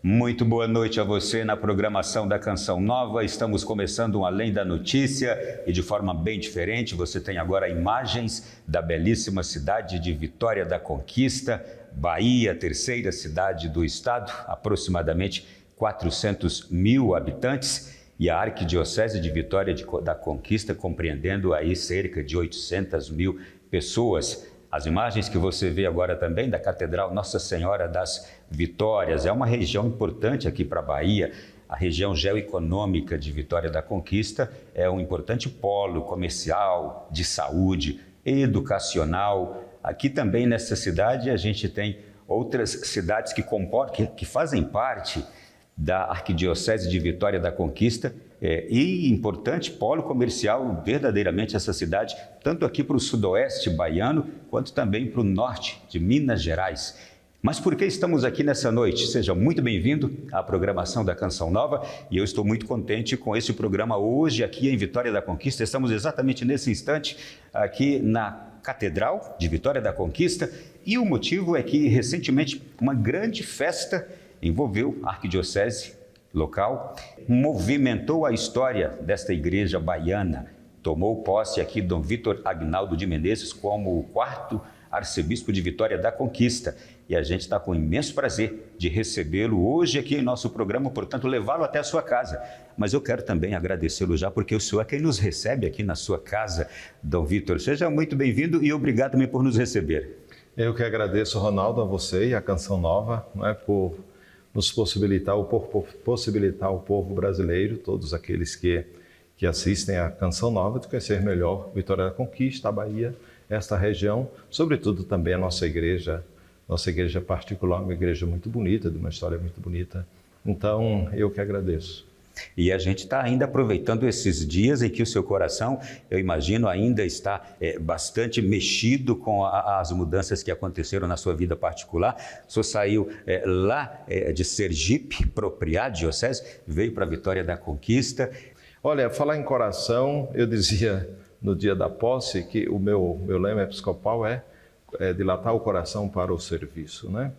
Muito boa noite a você na programação da Canção Nova. Estamos começando um Além da Notícia e de forma bem diferente. Você tem agora imagens da belíssima cidade de Vitória da Conquista, Bahia, terceira cidade do estado, aproximadamente 400 mil habitantes, e a Arquidiocese de Vitória da Conquista compreendendo aí cerca de 800 mil pessoas. As imagens que você vê agora também da Catedral Nossa Senhora das Vitórias, é uma região importante aqui para a Bahia. A região geoeconômica de Vitória da Conquista é um importante polo comercial, de saúde, educacional. Aqui também nessa cidade a gente tem outras cidades que fazem parte da Arquidiocese de Vitória da Conquista, e importante polo comercial verdadeiramente essa cidade, tanto aqui para o sudoeste baiano, quanto também para o norte de Minas Gerais. Mas por que estamos aqui nessa noite? Seja muito bem-vindo à programação da Canção Nova, e eu estou muito contente com esse programa hoje aqui em Vitória da Conquista. Estamos exatamente nesse instante aqui na Catedral de Vitória da Conquista, e o motivo é que recentemente uma grande festa envolveu a arquidiocese local, movimentou a história desta igreja baiana. Tomou posse aqui Dom Vitor Agnaldo de Menezes como o quarto arcebispo de Vitória da Conquista. E a gente está com imenso prazer de recebê-lo hoje aqui em nosso programa, portanto, levá-lo até a sua casa. Mas eu quero também agradecê-lo já, porque o senhor é quem nos recebe aqui na sua casa, Dom Vitor. Seja muito bem-vindo e obrigado também por nos receber. Eu que agradeço, Ronaldo, a você e a Canção Nova, por nos possibilitar o povo brasileiro, todos aqueles que assistem à Canção Nova, de conhecer melhor Vitória da Conquista, a Bahia, esta região, sobretudo também a nossa igreja particular, uma igreja muito bonita, de uma história muito bonita. Então, eu que agradeço. E a gente está ainda aproveitando esses dias em que o seu coração, eu imagino, ainda está bastante mexido com as mudanças que aconteceram na sua vida particular. O senhor saiu lá de Sergipe, propriedade de diocese, veio para a Vitória da Conquista. Olha, falar em coração, eu dizia no dia da posse que o meu lema episcopal é dilatar o coração para o serviço, né?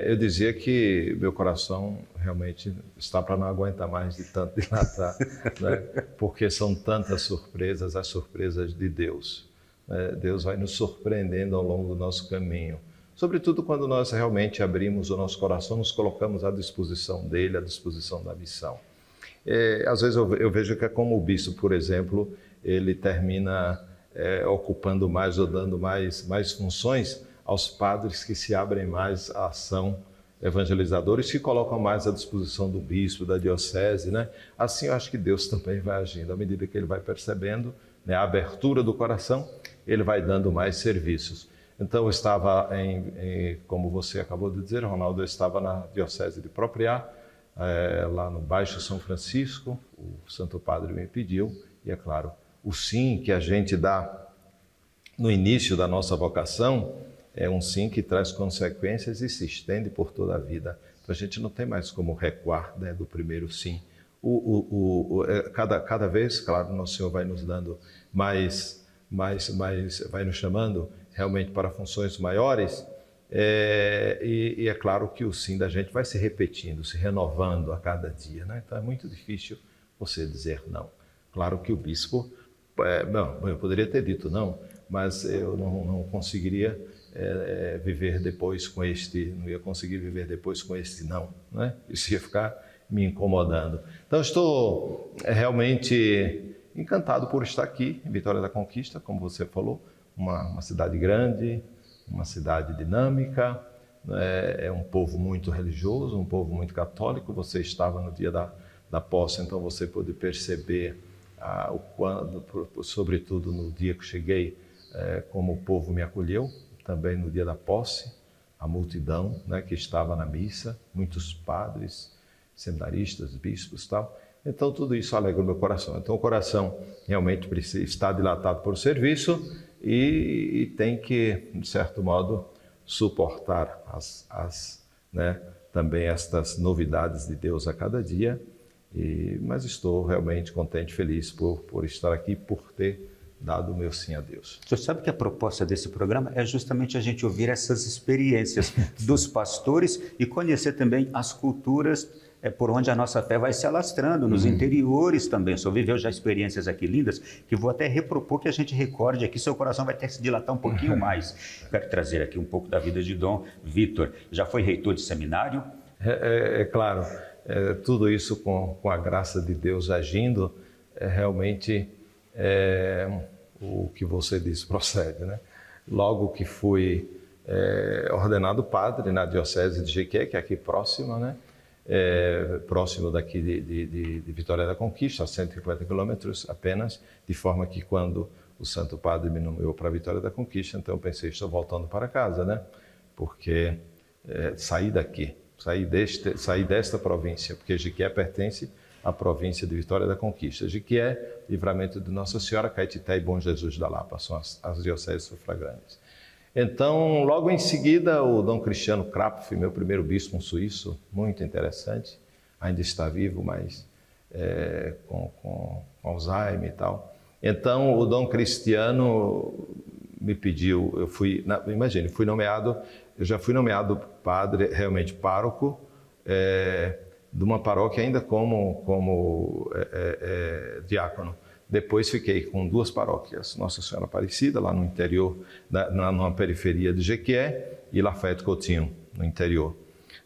Eu dizia que meu coração realmente está para não aguentar mais de tanto dilatar, né? Porque são tantas surpresas, as surpresas de Deus. Deus vai nos surpreendendo ao longo do nosso caminho, sobretudo quando nós realmente abrimos o nosso coração, nos colocamos à disposição dele, à disposição da missão. Às vezes eu vejo que é como o bispo, por exemplo, ele termina ocupando mais ou dando mais funções aos padres que se abrem mais à ação evangelizadora e se colocam mais à disposição do bispo, da diocese, né? Assim eu acho que Deus também vai agindo. À medida que ele vai percebendo, né, a abertura do coração, ele vai dando mais serviços. Então eu estava como você acabou de dizer, Ronaldo, eu estava na diocese de Propriá, lá no Baixo São Francisco. O Santo Padre me pediu, e é claro, o sim que a gente dá no início da nossa vocação é um sim que traz consequências e se estende por toda a vida. Então a gente não tem mais como recuar, né, do primeiro sim. Cada vez, claro, Nosso Senhor vai nos dando mais, vai nos chamando realmente para funções maiores, e é claro que o sim da gente vai se repetindo, se renovando a cada dia, né? Então é muito difícil você dizer não. Claro que o bispo, eu poderia ter dito não, mas eu não conseguiria viver depois com não ia conseguir viver depois com este não, né? Isso ia ficar me incomodando. Então estou realmente encantado por estar aqui em Vitória da Conquista, como você falou, uma cidade grande, uma cidade dinâmica, é um povo muito religioso, um povo muito católico. Você estava no dia da posse, então você pôde perceber sobretudo no dia que cheguei, como o povo me acolheu, também no dia da posse, a multidão, né, que estava na missa, muitos padres, seminaristas, bispos e tal. Então tudo isso alegra o meu coração. Então o coração realmente precisa estar dilatado por serviço e tem que, de certo modo, suportar também estas novidades de Deus a cada dia. Mas estou realmente contente, feliz por estar aqui, por ter dado o meu sim a Deus. O senhor sabe que a proposta desse programa é justamente a gente ouvir essas experiências dos pastores e conhecer também as culturas por onde a nossa fé vai se alastrando, nos interiores também. O senhor viveu já experiências aqui lindas, que vou até repropor que a gente recorde aqui, seu coração vai até se dilatar um pouquinho mais. Quero trazer aqui um pouco da vida de Dom Vítor. Já foi reitor de seminário? Claro, tudo isso com a graça de Deus agindo, realmente o que você disse procede, né? Logo que fui ordenado padre na diocese de Jequié, que é aqui próxima, né? Próximo daqui de Vitória da Conquista, a 150 quilômetros apenas, de forma que quando o Santo Padre me nomeou para Vitória da Conquista, então eu pensei, estou voltando para casa, né? Porque saí daqui, saí desta província, porque Jequié pertence à província de Vitória da Conquista. Jequié, Livramento de Nossa Senhora, Caetité e Bom Jesus da Lapa, são as dioceses sufragâneas. Então, logo em seguida, o Dom Cristiano Krapf, meu primeiro bispo, um suíço, muito interessante, ainda está vivo, mas com Alzheimer e tal. Então, o Dom Cristiano me pediu, fui nomeado, eu já fui nomeado padre, realmente pároco, de uma paróquia ainda como diácono. Depois fiquei com 2 paróquias, Nossa Senhora Aparecida, lá no interior, na periferia de Jequié, e Lafayette Coutinho, no interior.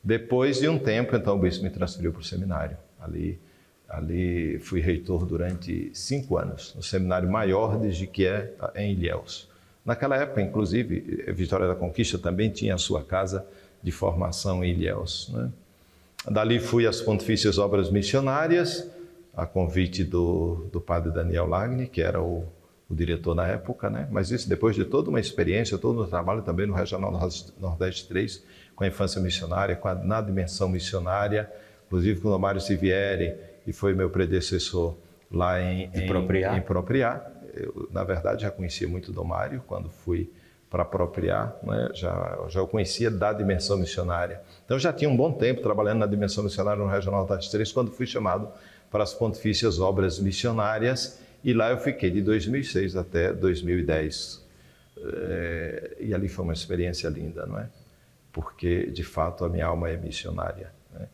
Depois de um tempo, então, o bispo me transferiu para o seminário. Ali fui reitor durante 5 anos, no seminário maior de Jequié, em Ilhéus. Naquela época, inclusive, Vitória da Conquista também tinha a sua casa de formação em Ilhéus, né? Dali fui às Pontifícias Obras Missionárias, a convite do padre Daniel Lagni, que era o diretor na época, né? Mas isso depois de toda uma experiência, todo um trabalho também no Regional Nordeste 3, com a infância missionária, na dimensão missionária, inclusive com o Mário Sivieri, que foi meu predecessor lá em Propriá. Eu, na verdade, já conhecia muito do Mário quando fui para Propriá, né? Já o conhecia da dimensão missionária. Então já tinha um bom tempo trabalhando na dimensão missionária no Regional Nordeste 3, quando fui chamado para as Pontifícias Obras Missionárias, e lá eu fiquei de 2006 até 2010. E ali foi uma experiência linda, não é? Porque, de fato, a minha alma é missionária, né?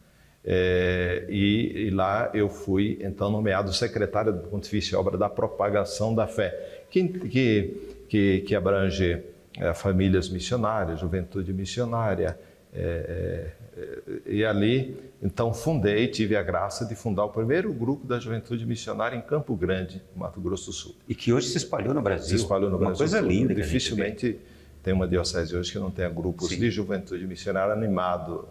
E lá eu fui, então, nomeado secretário do Pontifício Obra da Propagação da Fé, que abrange famílias missionárias, juventude missionária, e ali, então, tive a graça de fundar o primeiro grupo da juventude missionária em Campo Grande, Mato Grosso do Sul. E que hoje se espalhou no Brasil. Se espalhou no Brasil. Uma coisa linda. Dificilmente tem uma diocese hoje que não tenha grupos de juventude missionária animado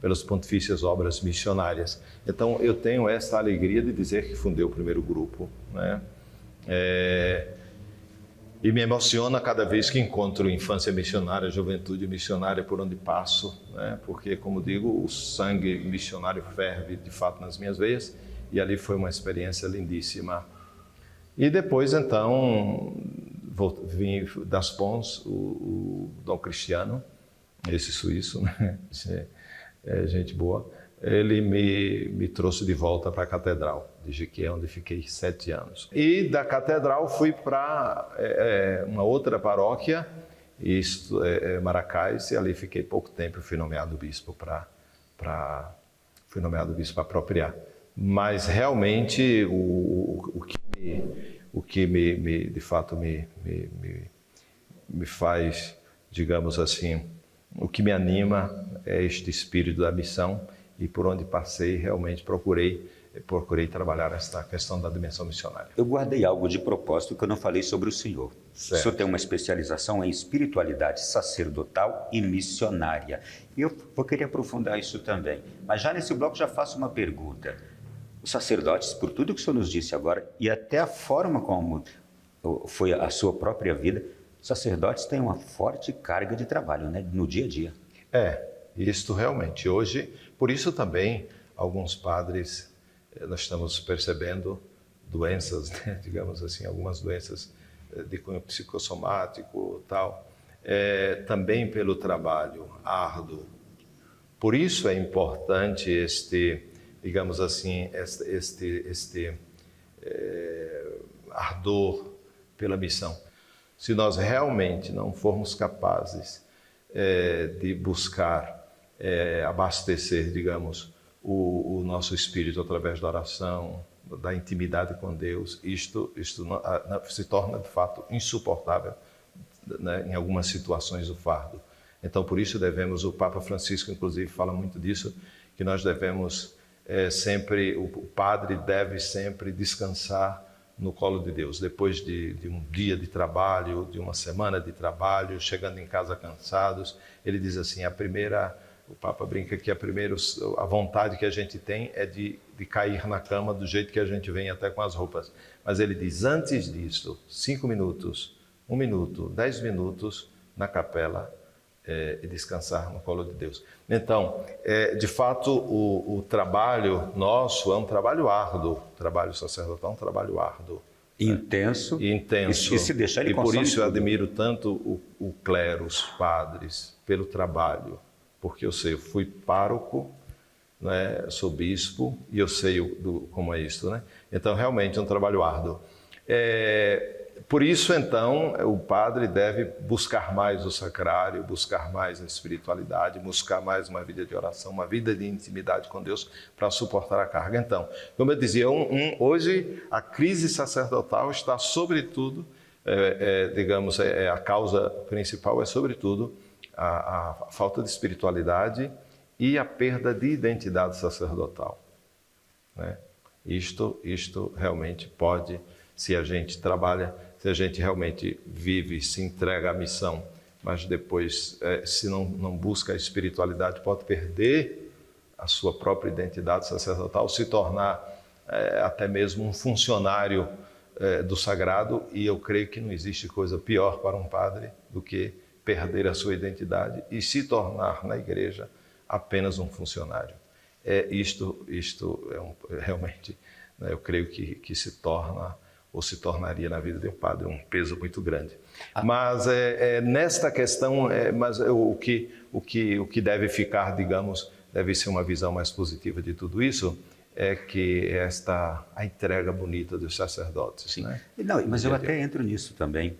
pelas Pontifícias Obras Missionárias. Então, eu tenho essa alegria de dizer que fundei o primeiro grupo, né? E me emociona cada vez que encontro infância missionária, juventude missionária por onde passo, né? Porque, como digo, o sangue missionário ferve de fato nas minhas veias, e ali foi uma experiência lindíssima. E depois, então, vim das Pons, o Dom Cristiano, esse suíço, né? Gente boa, ele me trouxe de volta para a Catedral de Jequié, onde fiquei 7 anos. E da Catedral fui para uma outra paróquia, Maracás, e ali fiquei pouco tempo. Fui nomeado bispo para Propriá. Mas realmente o que de fato me faz, digamos assim, o que me anima é este espírito da missão, e por onde passei realmente procurei trabalhar esta questão da dimensão missionária. Eu guardei algo de propósito que eu não falei sobre o senhor. Certo. O senhor tem uma especialização em espiritualidade sacerdotal e missionária. E eu vou querer aprofundar isso também. Mas já nesse bloco já faço uma pergunta. Os sacerdotes, por tudo que o senhor nos disse agora, e até a forma como foi a sua própria vida, os sacerdotes têm uma forte carga de trabalho, né, no dia a dia. Isto realmente. Hoje, por isso também, alguns padres, nós estamos percebendo doenças, né, digamos assim, algumas doenças de cunho psicossomático, tal, também pelo trabalho árduo. Por isso é importante digamos assim, ardor pela missão. Se nós realmente não formos capazes de buscar abastecer, digamos, o nosso espírito através da oração, da intimidade com Deus, isto se torna de fato insuportável, né, em algumas situações o fardo. Então, por isso devemos, o Papa Francisco inclusive fala muito disso, que nós devemos sempre, o padre deve sempre descansar no colo de Deus, depois de um dia de trabalho, de uma semana de trabalho, chegando em casa cansados. Ele diz assim, o Papa brinca que a vontade que a gente tem é de cair na cama do jeito que a gente vem, até com as roupas. Mas ele diz, antes disso, 5 minutos, 1 minuto, 10 minutos na capela, e descansar no colo de Deus. Então, de fato, o trabalho nosso é um trabalho árduo, o trabalho sacerdotal é um trabalho árduo. Intenso. Intenso. E se deixar, ele E por isso eu tudo. admiro tanto o clero, os padres, pelo trabalho, porque eu fui pároco, né, sou bispo, e eu sei como é isso, né? Então, realmente é um trabalho árduo. Por isso, então, o padre deve buscar mais o sacrário, buscar mais a espiritualidade, buscar mais uma vida de oração, uma vida de intimidade com Deus para suportar a carga. Então, como eu dizia, hoje a crise sacerdotal está sobretudo, digamos, a causa principal é sobretudo a falta de espiritualidade e a perda de identidade sacerdotal, né? Isto realmente pode, se a gente trabalha, se a gente realmente vive, se entrega à missão, mas depois, se não busca a espiritualidade, pode perder a sua própria identidade sacerdotal, se tornar até mesmo um funcionário do sagrado, e eu creio que não existe coisa pior para um padre do que perder a sua identidade e se tornar na igreja apenas um funcionário. Isto realmente, né, eu creio que se torna, ou se tornaria na vida de um padre, um peso muito grande. Mas nesta questão, o que deve ficar, digamos, deve ser uma visão mais positiva de tudo isso, é que a entrega bonita dos sacerdotes. Sim. Né? Não, mas eu até entro nisso também.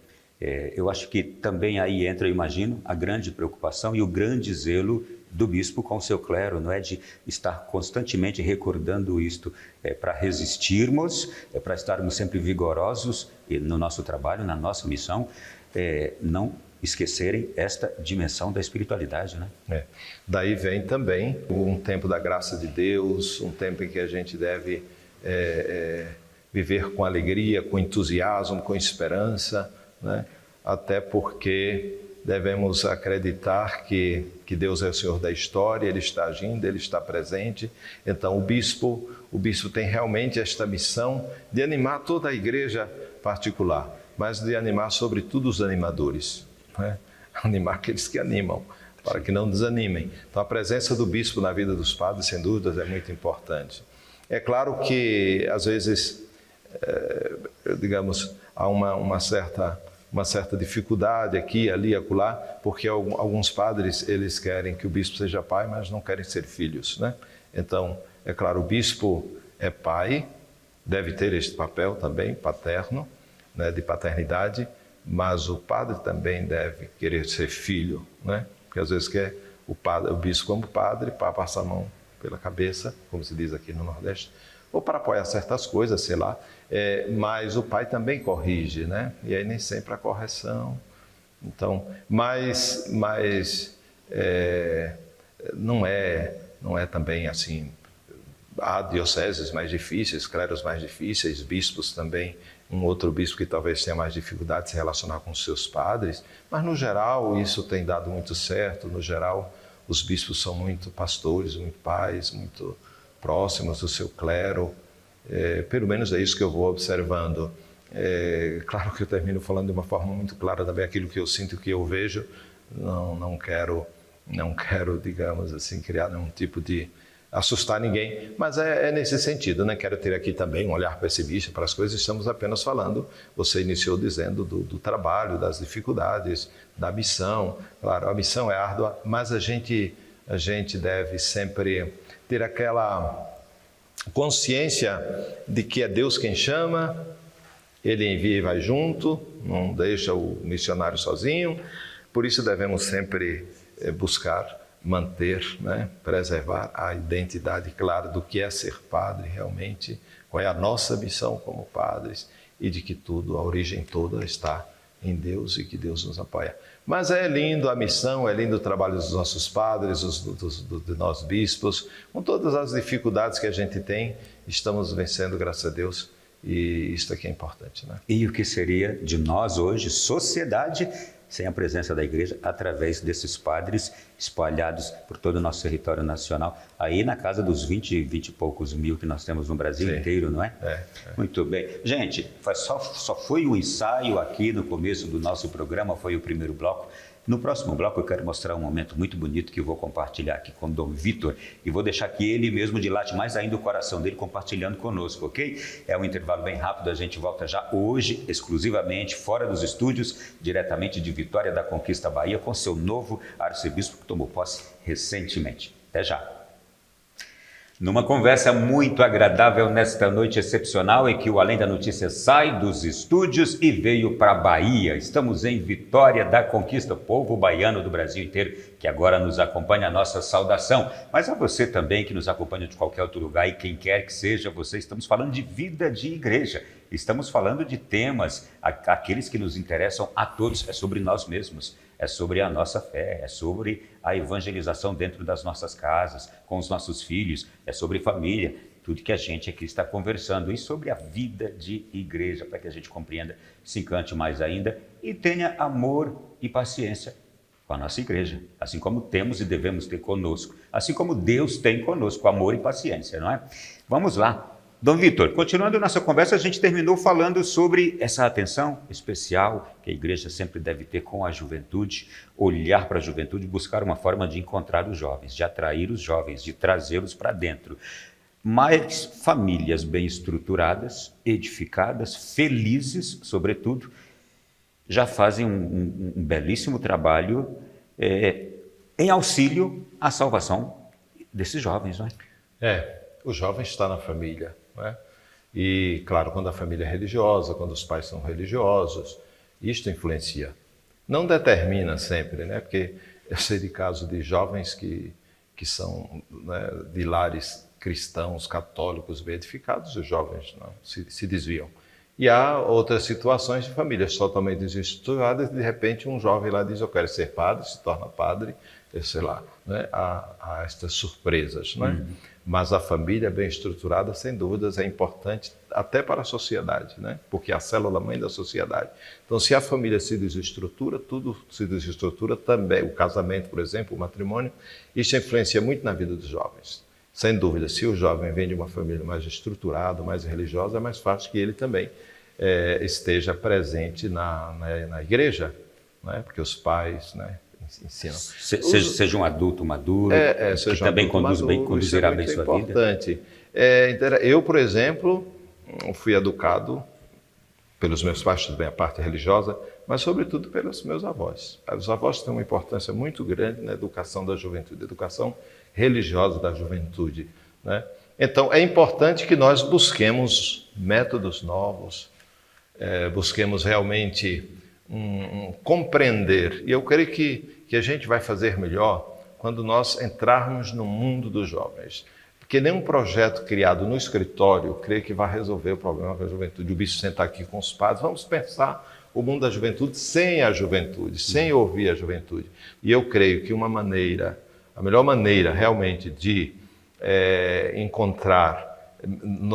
Eu acho que também aí entra, eu imagino, a grande preocupação e o grande zelo do bispo com o seu clero, não é de estar constantemente recordando isto, para resistirmos, para estarmos sempre vigorosos no nosso trabalho, na nossa missão, não esquecerem esta dimensão da espiritualidade, né? Daí vem também um tempo da graça de Deus, um tempo em que a gente deve viver com alegria, com entusiasmo, com esperança, né? Até porque devemos acreditar que Deus é o Senhor da história, Ele está agindo, Ele está presente. Então o bispo tem realmente esta missão de animar toda a igreja particular, mas de animar sobretudo os animadores, né? Animar aqueles que animam, para que não desanimem. Então a presença do bispo na vida dos padres, sem dúvidas, é muito importante. É claro que às vezes, digamos, há uma certa dificuldade aqui, ali, acolá, porque alguns padres, eles querem que o bispo seja pai, mas não querem ser filhos, né? Então, é claro, o bispo é pai, deve ter este papel também, paterno, né, de paternidade, mas o padre também deve querer ser filho, né? Porque às vezes quer o bispo como padre, para passar a mão pela cabeça, como se diz aqui no Nordeste, ou para apoiar certas coisas, sei lá, mas o pai também corrige, né? E aí nem sempre a correção. Então, mas não é também assim. Há dioceses mais difíceis, clérigos mais difíceis, bispos também, um outro bispo que talvez tenha mais dificuldade de se relacionar com os seus padres, mas no geral isso tem dado muito certo. No geral, os bispos são muito pastores, muito pais, muito próximos do seu clero. Pelo menos é isso que eu vou observando. Claro que eu termino falando de uma forma muito clara também aquilo que eu sinto e que eu vejo. Não quero, digamos assim, criar nenhum tipo de assustar ninguém, mas é nesse sentido, né? Quero ter aqui também um olhar pessimista para as coisas. Estamos apenas falando, você iniciou dizendo do trabalho, das dificuldades, da missão. Claro, a missão é árdua, mas a gente deve sempre ter aquela consciência de que é Deus quem chama, Ele envia e vai junto, não deixa o missionário sozinho. Por isso devemos sempre buscar manter, né, preservar a identidade clara do que é ser padre realmente, qual é a nossa missão como padres e de que tudo, a origem toda está em Deus e que Deus nos apoia. Mas é lindo a missão, é lindo o trabalho dos nossos padres, de nós bispos, com todas as dificuldades que a gente tem, estamos vencendo, graças a Deus, e isso aqui é importante, né? E o que seria de nós hoje, sociedade, sem a presença da igreja, através desses padres espalhados por todo o nosso território nacional, aí na casa dos 20 e poucos mil que nós temos no Brasil inteiro, não é? Muito bem. Gente, só foi um ensaio aqui no começo do nosso programa, foi o primeiro bloco. No próximo bloco eu quero mostrar um momento muito bonito que eu vou compartilhar aqui com o Dom Vitor e vou deixar que ele mesmo dilate mais ainda o coração dele compartilhando conosco, ok? É um intervalo bem rápido, a gente volta já hoje, exclusivamente, fora dos estúdios, diretamente de Vitória da Conquista, Bahia, com seu novo arcebispo que tomou posse recentemente. Até já! Numa conversa muito agradável nesta noite excepcional em que o Além da Notícia sai dos estúdios e veio para a Bahia. Estamos em Vitória da Conquista, povo baiano do Brasil inteiro, que agora nos acompanha, a nossa saudação. Mas a você também que nos acompanha de qualquer outro lugar e quem quer que seja você, estamos falando de vida de igreja. Estamos falando de temas, aqueles que nos interessam a todos, é sobre nós mesmos. É sobre a nossa fé, é sobre a evangelização dentro das nossas casas, com os nossos filhos, é sobre família, tudo que a gente aqui está conversando, e sobre a vida de igreja, para que a gente compreenda, se encante mais ainda e tenha amor e paciência com a nossa igreja, assim como temos e devemos ter conosco, assim como Deus tem conosco, amor e paciência, não é? Vamos lá. Dom Vitor, continuando nossa conversa, a gente terminou falando sobre essa atenção especial que a igreja sempre deve ter com a juventude, olhar para a juventude, buscar uma forma de encontrar os jovens, de atrair os jovens, de trazê-los para dentro. Mas famílias bem estruturadas, edificadas, felizes, sobretudo, já fazem um belíssimo trabalho em auxílio à salvação desses jovens, não é? O jovem está na família. Né? E, claro, quando a família é religiosa, quando os pais são religiosos, isto influencia. Não determina sempre, né? Porque eu sei de casos de jovens que são, né, de lares cristãos, católicos, bem edificados, os jovens não, se desviam. E há outras situações de famílias totalmente desestruturadas, de repente um jovem lá diz, eu quero ser padre, se torna padre, sei lá, né? Há estas surpresas, né? Mas a família bem estruturada, sem dúvidas, é importante até para a sociedade, né? Porque é a célula-mãe da sociedade. Então, se a família se desestrutura, tudo se desestrutura também. O casamento, por exemplo, o matrimônio, isso influencia muito na vida dos jovens. Sem dúvida, se o jovem vem de uma família mais estruturada, mais religiosa, é mais fácil que ele também esteja presente na igreja, né? Porque os pais, né, ensinam. Seja um adulto maduro, que também conduzirá bem sua importante. Vida. Eu, por exemplo, fui educado pelos meus pais, também a parte religiosa, mas sobretudo pelos meus avós. Os avós têm uma importância muito grande na educação da juventude, educação religiosa da juventude, né? Então, é importante que nós busquemos métodos novos, busquemos realmente compreender. E eu creio que a gente vai fazer melhor quando nós entrarmos no mundo dos jovens. Porque nenhum projeto criado no escritório, creio que vai resolver o problema com a juventude. O bispo sentar aqui com os padres, vamos pensar o mundo da juventude sem a juventude, sem ouvir a juventude. E eu creio que a melhor maneira realmente de encontrar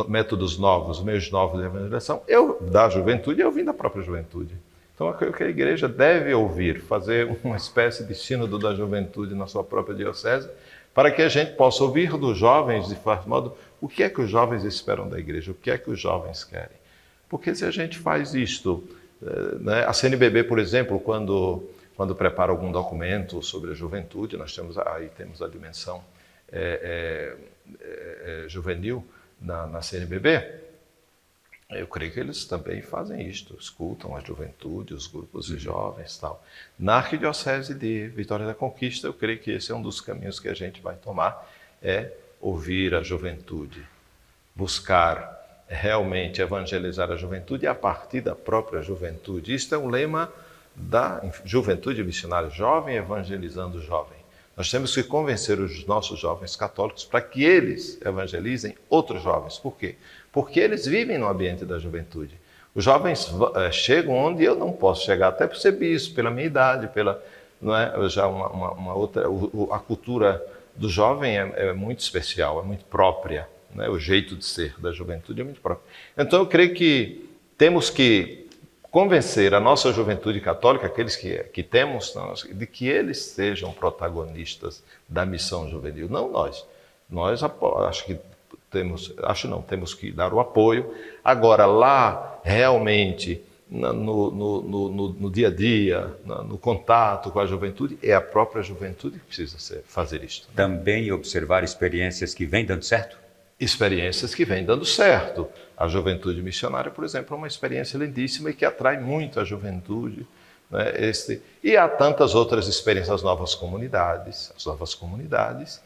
métodos novos, meios novos de evangelização, da juventude, eu vim da própria juventude. Então, eu creio que a igreja deve ouvir, fazer uma espécie de sínodo da juventude na sua própria diocese, para que a gente possa ouvir dos jovens, de modo, o que é que os jovens esperam da igreja, o que é que os jovens querem. Porque se a gente faz isto, né, a CNBB, por exemplo, quando prepara algum documento sobre a juventude, nós temos a dimensão juvenil na CNBB, eu creio que eles também fazem isto, escutam a juventude, os grupos de jovens e tal. Na Arquidiocese de Vitória da Conquista, eu creio que esse é um dos caminhos que a gente vai tomar, é ouvir a juventude, buscar realmente evangelizar a juventude a partir da própria juventude. Isto é um lema da juventude missionária, jovem evangelizando jovem. Nós temos que convencer os nossos jovens católicos para que eles evangelizem outros jovens. Por quê? Porque eles vivem no ambiente da juventude. Os jovens chegam onde eu não posso chegar, até por ser bispo, pela minha idade, não é já uma outra. A cultura do jovem é muito especial, é muito própria, né? O jeito de ser da juventude é muito próprio. Então eu creio que temos que convencer a nossa juventude católica, aqueles que temos, de que eles sejam protagonistas da missão juvenil, não nós. Nós temos que dar o apoio. Agora, lá, realmente, no dia a dia, no contato com a juventude, é a própria juventude que precisa fazer isto. Também observar experiências que vêm dando certo? Experiências que vêm dando certo. A juventude missionária, por exemplo, é uma experiência lindíssima e que atrai muito a juventude, né? E há tantas outras experiências, as novas comunidades. As novas comunidades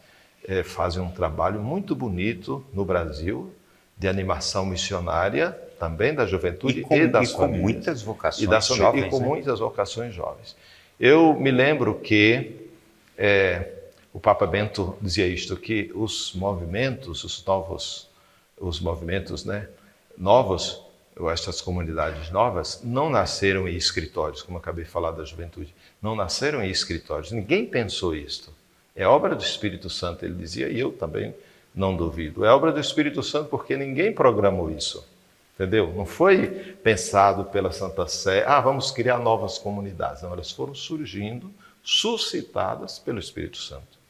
fazem um trabalho muito bonito no Brasil, de animação missionária, também da juventude e das famílias. E com muitas vocações jovens. E com muitas vocações jovens. Eu me lembro que o Papa Bento dizia isto, que os movimentos, os movimentos, né, novos, ou estas comunidades novas, não nasceram em escritórios, como eu acabei de falar da juventude, não nasceram em escritórios, ninguém pensou isto. É obra do Espírito Santo, ele dizia, e eu também não duvido. É obra do Espírito Santo porque ninguém programou isso, entendeu? Não foi pensado pela Santa Sé, vamos criar novas comunidades. Não, elas foram surgindo, suscitadas pelo Espírito Santo.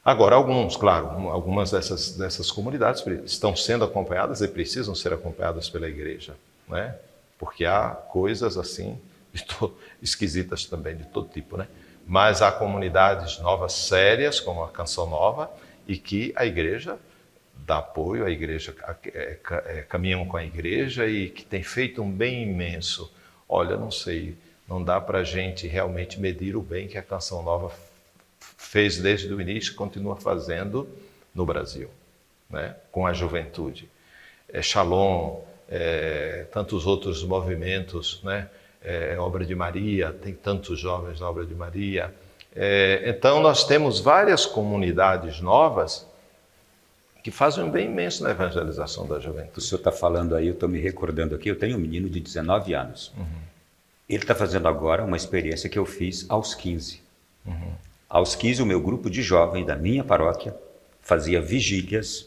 Agora, algumas dessas comunidades estão sendo acompanhadas e precisam ser acompanhadas pela igreja, né? Porque há coisas assim, esquisitas também, de todo tipo, né? Mas há comunidades novas sérias, como a Canção Nova, e que a igreja dá apoio, a igreja caminham com a igreja e que tem feito um bem imenso. Olha, não sei, não dá para a gente realmente medir o bem que a Canção Nova fez desde o início e continua fazendo no Brasil, né? Com a juventude. Shalom, tantos outros movimentos, né? Obra de Maria, tem tantos jovens na Obra de Maria. Então nós temos várias comunidades novas que fazem um bem imenso na evangelização da juventude. O senhor está falando aí, eu estou me recordando aqui, eu tenho um menino de 19 anos. Uhum. Ele está fazendo agora uma experiência que eu fiz aos 15. Uhum. Aos 15, o meu grupo de jovens da minha paróquia fazia vigílias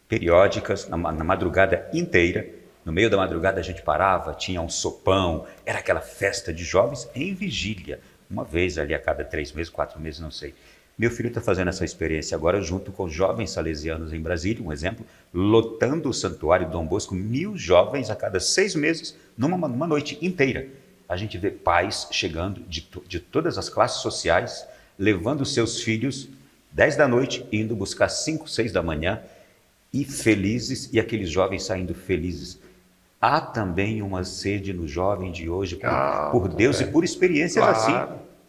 periódicas na madrugada inteira. No meio da madrugada a gente parava, tinha um sopão, era aquela festa de jovens em vigília. Uma vez ali a cada 3 meses, 4 meses, não sei. Meu filho está fazendo essa experiência agora junto com jovens salesianos em Brasília, um exemplo, lotando o Santuário Dom Bosco, 1000 jovens a cada 6 meses, numa noite inteira. A gente vê pais chegando de todas as classes sociais, levando seus filhos 10 da noite, indo buscar 5, 6 da manhã, e felizes, e aqueles jovens saindo felizes. Há também uma sede no jovem de hoje por Deus e por experiências assim,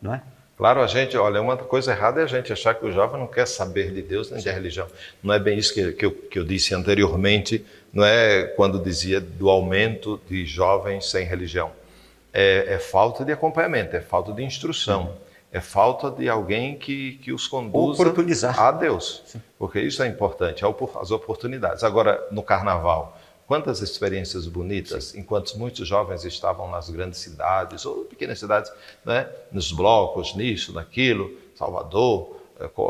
não é? Claro, olha, uma coisa errada é a gente achar que o jovem não quer saber de Deus nem de religião. Não é bem isso que eu disse anteriormente, não é quando dizia do aumento de jovens sem religião. É falta de acompanhamento, é falta de instrução. É falta de alguém que os conduza a Deus. Sim. Porque isso é importante, as oportunidades. Agora, no carnaval, quantas experiências bonitas, sim, enquanto muitos jovens estavam nas grandes cidades, ou pequenas cidades, né, nos blocos, nisso, naquilo, Salvador,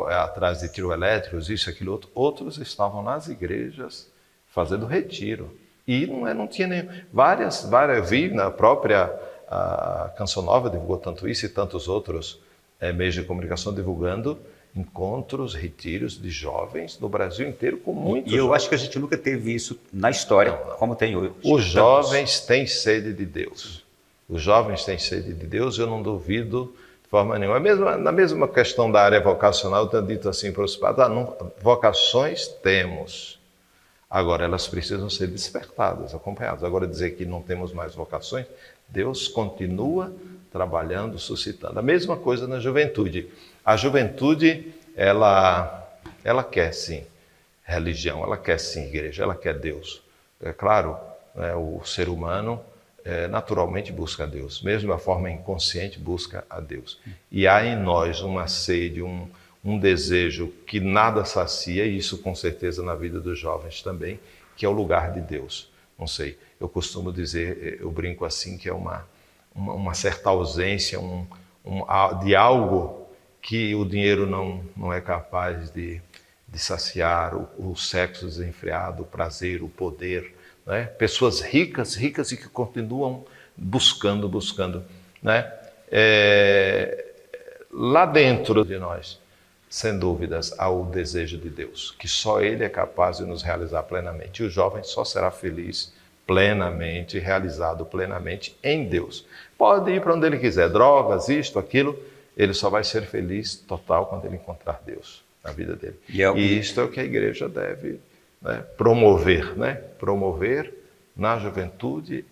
atrás de trio elétricos, isso, aquilo, outros estavam nas igrejas fazendo retiro. E não tinha nem... Várias, eu vi na própria Canção Nova, divulgou tanto isso e tantos outros meios de comunicação divulgando encontros, retiros de jovens no Brasil inteiro com muitos. E eu acho que a gente nunca teve isso na história, como tem hoje. Os jovens têm sede de Deus. Os jovens têm sede de Deus, eu não duvido de forma nenhuma. Na mesma questão da área vocacional, eu tenho dito assim para os padres, vocações temos. Agora, elas precisam ser despertadas, acompanhadas. Agora, dizer que não temos mais vocações, Deus continua trabalhando, suscitando. A mesma coisa na juventude. A juventude, ela quer sim religião, ela quer sim igreja, ela quer Deus. É claro, né, o ser humano naturalmente busca a Deus, mesmo de uma forma inconsciente busca a Deus. E há em nós uma sede, um desejo que nada sacia, e isso com certeza na vida dos jovens também, que é o lugar de Deus. Não sei, eu costumo dizer, eu brinco assim, que é uma certa ausência de algo que o dinheiro não é capaz de saciar, o sexo desenfreado, o prazer, o poder, né? Pessoas ricas e que continuam buscando, né? Lá dentro de nós, sem dúvidas, há o desejo de Deus, que só Ele é capaz de nos realizar plenamente. E o jovem só será feliz plenamente, realizado plenamente em Deus. Pode ir para onde ele quiser, drogas, isto, aquilo, ele só vai ser feliz total quando ele encontrar Deus na vida dele. E isto é o que a igreja deve, né, promover, né? Promover na juventude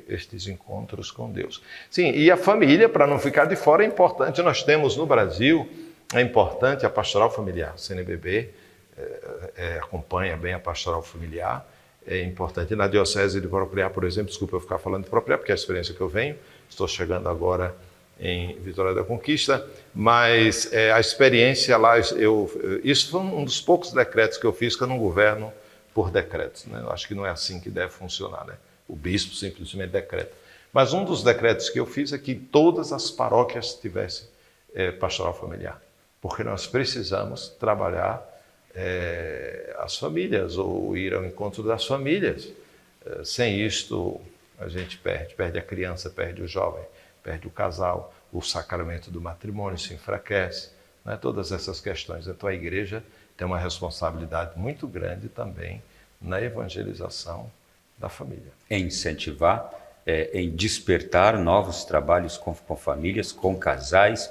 estes encontros com Deus. Sim, e a família, para não ficar de fora, é importante. Nós temos no Brasil, é importante a pastoral familiar. O CNBB acompanha bem a pastoral familiar. É importante. Na Diocese de Propriá, por exemplo, desculpa eu ficar falando de Propriá, porque é a experiência que eu venho, estou chegando agora em Vitória da Conquista, mas a experiência lá, isso foi um dos poucos decretos que eu fiz, que eu não governo por decretos, né? Eu acho que não é assim que deve funcionar, né? O bispo simplesmente decreta. Mas um dos decretos que eu fiz é que todas as paróquias tivessem pastoral familiar, porque nós precisamos trabalhar as famílias, ou ir ao encontro das famílias. Sem isto, a gente perde a criança, perde o jovem, perde o casal, o sacramento do matrimônio se enfraquece, né? Todas essas questões. Então a igreja tem uma responsabilidade muito grande também na evangelização da família. Em incentivar, em despertar novos trabalhos com famílias, com casais,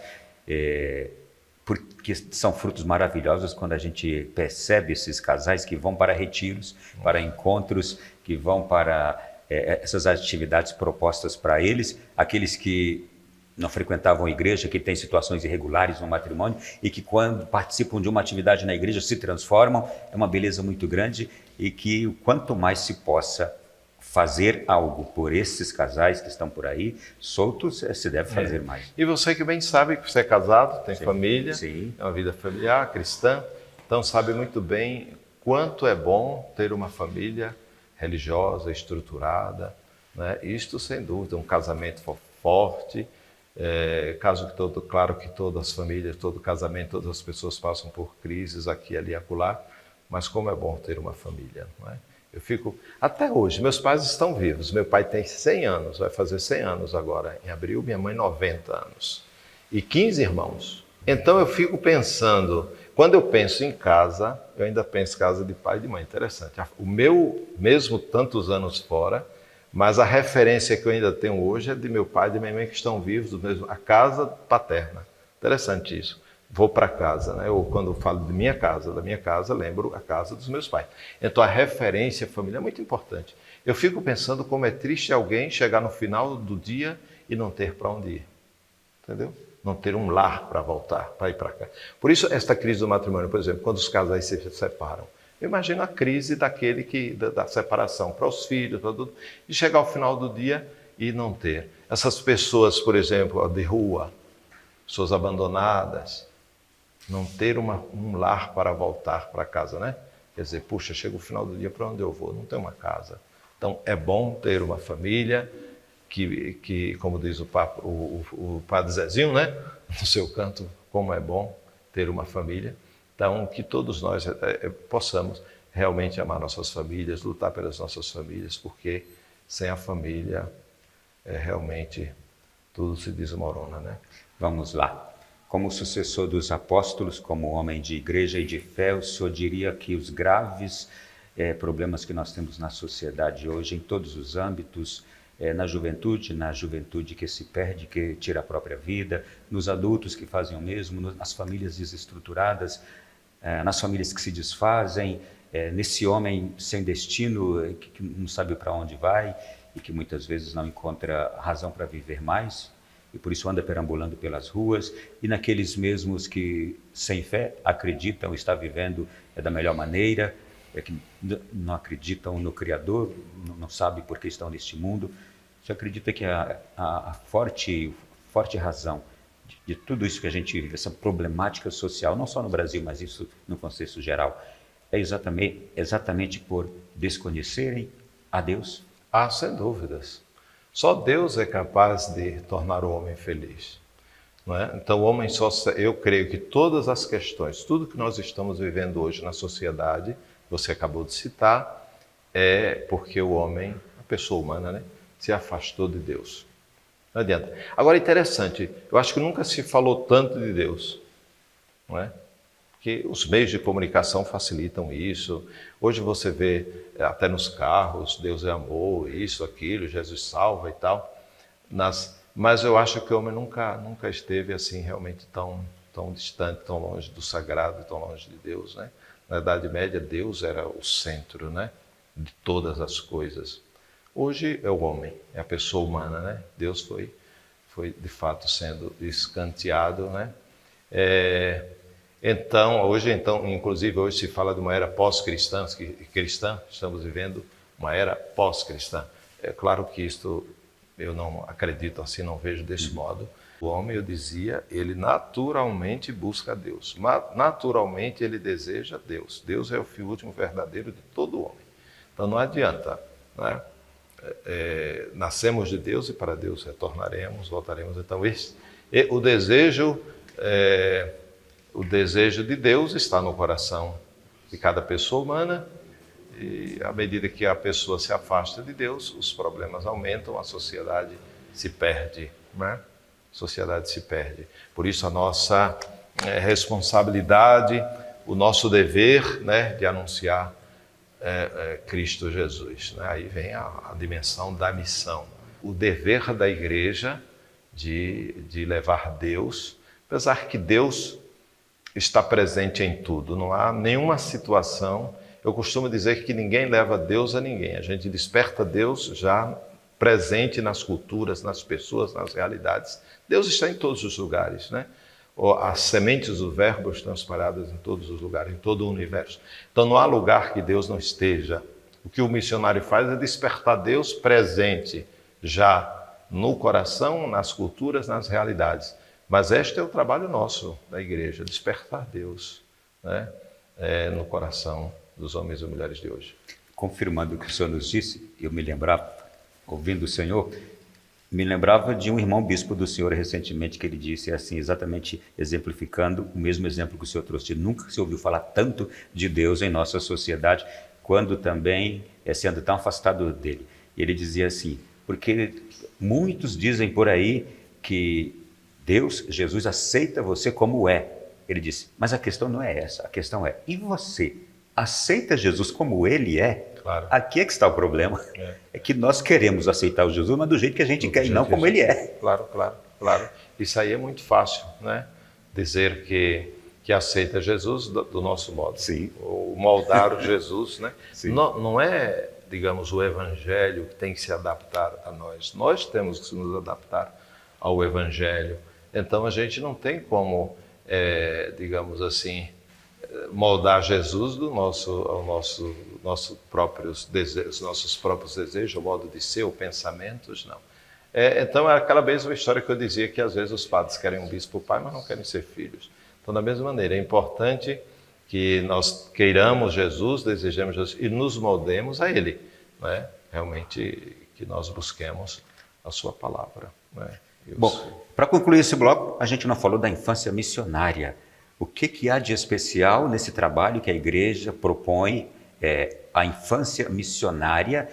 porque são frutos maravilhosos quando a gente percebe esses casais que vão para retiros, para encontros, que vão para essas atividades propostas para eles, aqueles que não frequentavam a igreja, que têm situações irregulares no matrimônio e que quando participam de uma atividade na igreja se transformam, é uma beleza muito grande, e que quanto mais se possa fazer algo por esses casais que estão por aí, soltos, se deve fazer mais. E você que bem sabe que você é casado, tem família, sim. É uma vida familiar, cristã, então sabe muito bem quanto é bom ter uma família religiosa, estruturada, né? Isto sem dúvida, um casamento forte, claro que todas as famílias, todo casamento, todas as pessoas passam por crises aqui, ali, acolá, mas como é bom ter uma família, não é? Eu fico, até hoje, meus pais estão vivos, meu pai tem 100 anos, vai fazer 100 anos agora em abril, minha mãe 90 anos, e 15 irmãos. Então eu fico pensando, quando eu penso em casa, eu ainda penso casa de pai e de mãe, interessante. O meu, mesmo tantos anos fora, mas a referência que eu ainda tenho hoje é de meu pai e de minha mãe que estão vivos, a casa paterna. Interessante isso. Vou para casa, né? Ou quando eu falo da minha casa, lembro a casa dos meus pais. Então a referência família é muito importante. Eu fico pensando como é triste alguém chegar no final do dia e não ter para onde ir. Entendeu? Não ter um lar para voltar, para ir para cá. Por isso, esta crise do matrimônio, por exemplo, quando os casais se separam, eu imagino a crise da separação para os filhos, para tudo, de chegar ao final do dia e não ter. Essas pessoas, por exemplo, de rua, pessoas abandonadas, não ter um lar para voltar para casa, né? Quer dizer, puxa, chega o final do dia, para onde eu vou? Não tenho uma casa. Então, é bom ter uma família que como diz o padre Zezinho, né? No seu canto, como é bom ter uma família. Então, que todos nós possamos realmente amar nossas famílias, lutar pelas nossas famílias, porque sem a família, realmente tudo se desmorona, né? Vamos lá. Como sucessor dos apóstolos, como homem de igreja e de fé, o senhor diria que os graves problemas que nós temos na sociedade hoje, em todos os âmbitos, na juventude que se perde, que tira a própria vida, nos adultos que fazem o mesmo, nas famílias desestruturadas, nas famílias que se desfazem, nesse homem sem destino, que não sabe para onde vai e que muitas vezes não encontra razão para viver mais, e por isso anda perambulando pelas ruas, e naqueles mesmos que, sem fé, acreditam estar vivendo da melhor maneira, que não acreditam no Criador, não sabem por que estão neste mundo. Você acredita que a forte razão de tudo isso que a gente vive, essa problemática social, não só no Brasil, mas isso no contexto geral, é exatamente por desconhecerem a Deus? Ah, sem dúvidas. Só Deus é capaz de tornar o homem feliz. Não é? Então, o homem eu creio que todas as questões, tudo que nós estamos vivendo hoje na sociedade, você acabou de citar, é porque o homem, a pessoa humana, né, se afastou de Deus. Não adianta. Agora, interessante, eu acho que nunca se falou tanto de Deus, não é? Que os meios de comunicação facilitam isso. Hoje você vê até nos carros, Deus é amor, isso, aquilo, Jesus salva e tal. Mas eu acho que o homem nunca esteve assim realmente tão distante, tão longe do sagrado, tão longe de Deus, né? Na Idade Média, Deus era o centro, né, de todas as coisas. Hoje é o homem, é a pessoa humana, né? Deus foi de fato sendo escanteado, né? Inclusive hoje se fala de uma era pós-cristã, estamos vivendo uma era pós-cristã. É claro que isto eu não acredito assim, não vejo desse modo. O homem, eu dizia, ele naturalmente busca Deus, naturalmente ele deseja Deus. Deus é o fim último verdadeiro de todo homem. Então não adianta, né? Nascemos de Deus e para Deus retornaremos, voltaremos. Então o desejo de Deus está no coração de cada pessoa humana, e à medida que a pessoa se afasta de Deus, os problemas aumentam, a sociedade se perde, né? A sociedade se perde. Por isso a nossa responsabilidade, o nosso dever, né, de anunciar Cristo Jesus, né? Aí vem a dimensão da missão, o dever da igreja de levar Deus, apesar que Deus está presente em tudo, não há nenhuma situação. Eu costumo dizer que ninguém leva Deus a ninguém, a gente desperta Deus já presente nas culturas, nas pessoas, nas realidades. Deus está em todos os lugares, né? As sementes do verbo estão espalhadas em todos os lugares, em todo o universo. Então não há lugar que Deus não esteja. O que o missionário faz é despertar Deus presente já no coração, nas culturas, nas realidades. Mas este é o trabalho nosso da igreja, despertar Deus, né, no coração dos homens e mulheres de hoje. Confirmando o que o senhor nos disse, eu me lembrava, ouvindo o senhor, me lembrava de um irmão bispo do senhor recentemente, que ele disse assim, exatamente exemplificando o mesmo exemplo que o senhor trouxe. Nunca se ouviu falar tanto de Deus em nossa sociedade, quando também sendo tão afastado dele. Ele dizia assim, porque muitos dizem por aí que Deus, Jesus, aceita você como é. Ele disse, mas a questão não é essa, a questão é, e você aceita Jesus como ele é? Claro. Aqui é que está o problema. É que nós queremos aceitar o Jesus, mas do jeito que a gente quer e não como ele é. Claro. Isso aí é muito fácil, né? Dizer que aceita Jesus do nosso modo. Sim. Ou moldar o Jesus, né? Sim. Não é, digamos, o evangelho que tem que se adaptar a nós. Nós temos que nos adaptar ao evangelho. Então a gente não tem como, digamos assim, moldar Jesus aos nossos próprios desejos, o modo de ser, os pensamentos, não. Então é aquela mesma história que eu dizia, que às vezes os padres querem um bispo pai, mas não querem ser filhos. Então, da mesma maneira, é importante que nós queiramos Jesus, desejemos Jesus e nos moldemos a Ele, né? Realmente que nós busquemos a sua palavra, né? Bom, para concluir esse bloco, a gente não falou da infância missionária. O que há de especial nesse trabalho que a igreja propõe, a infância missionária?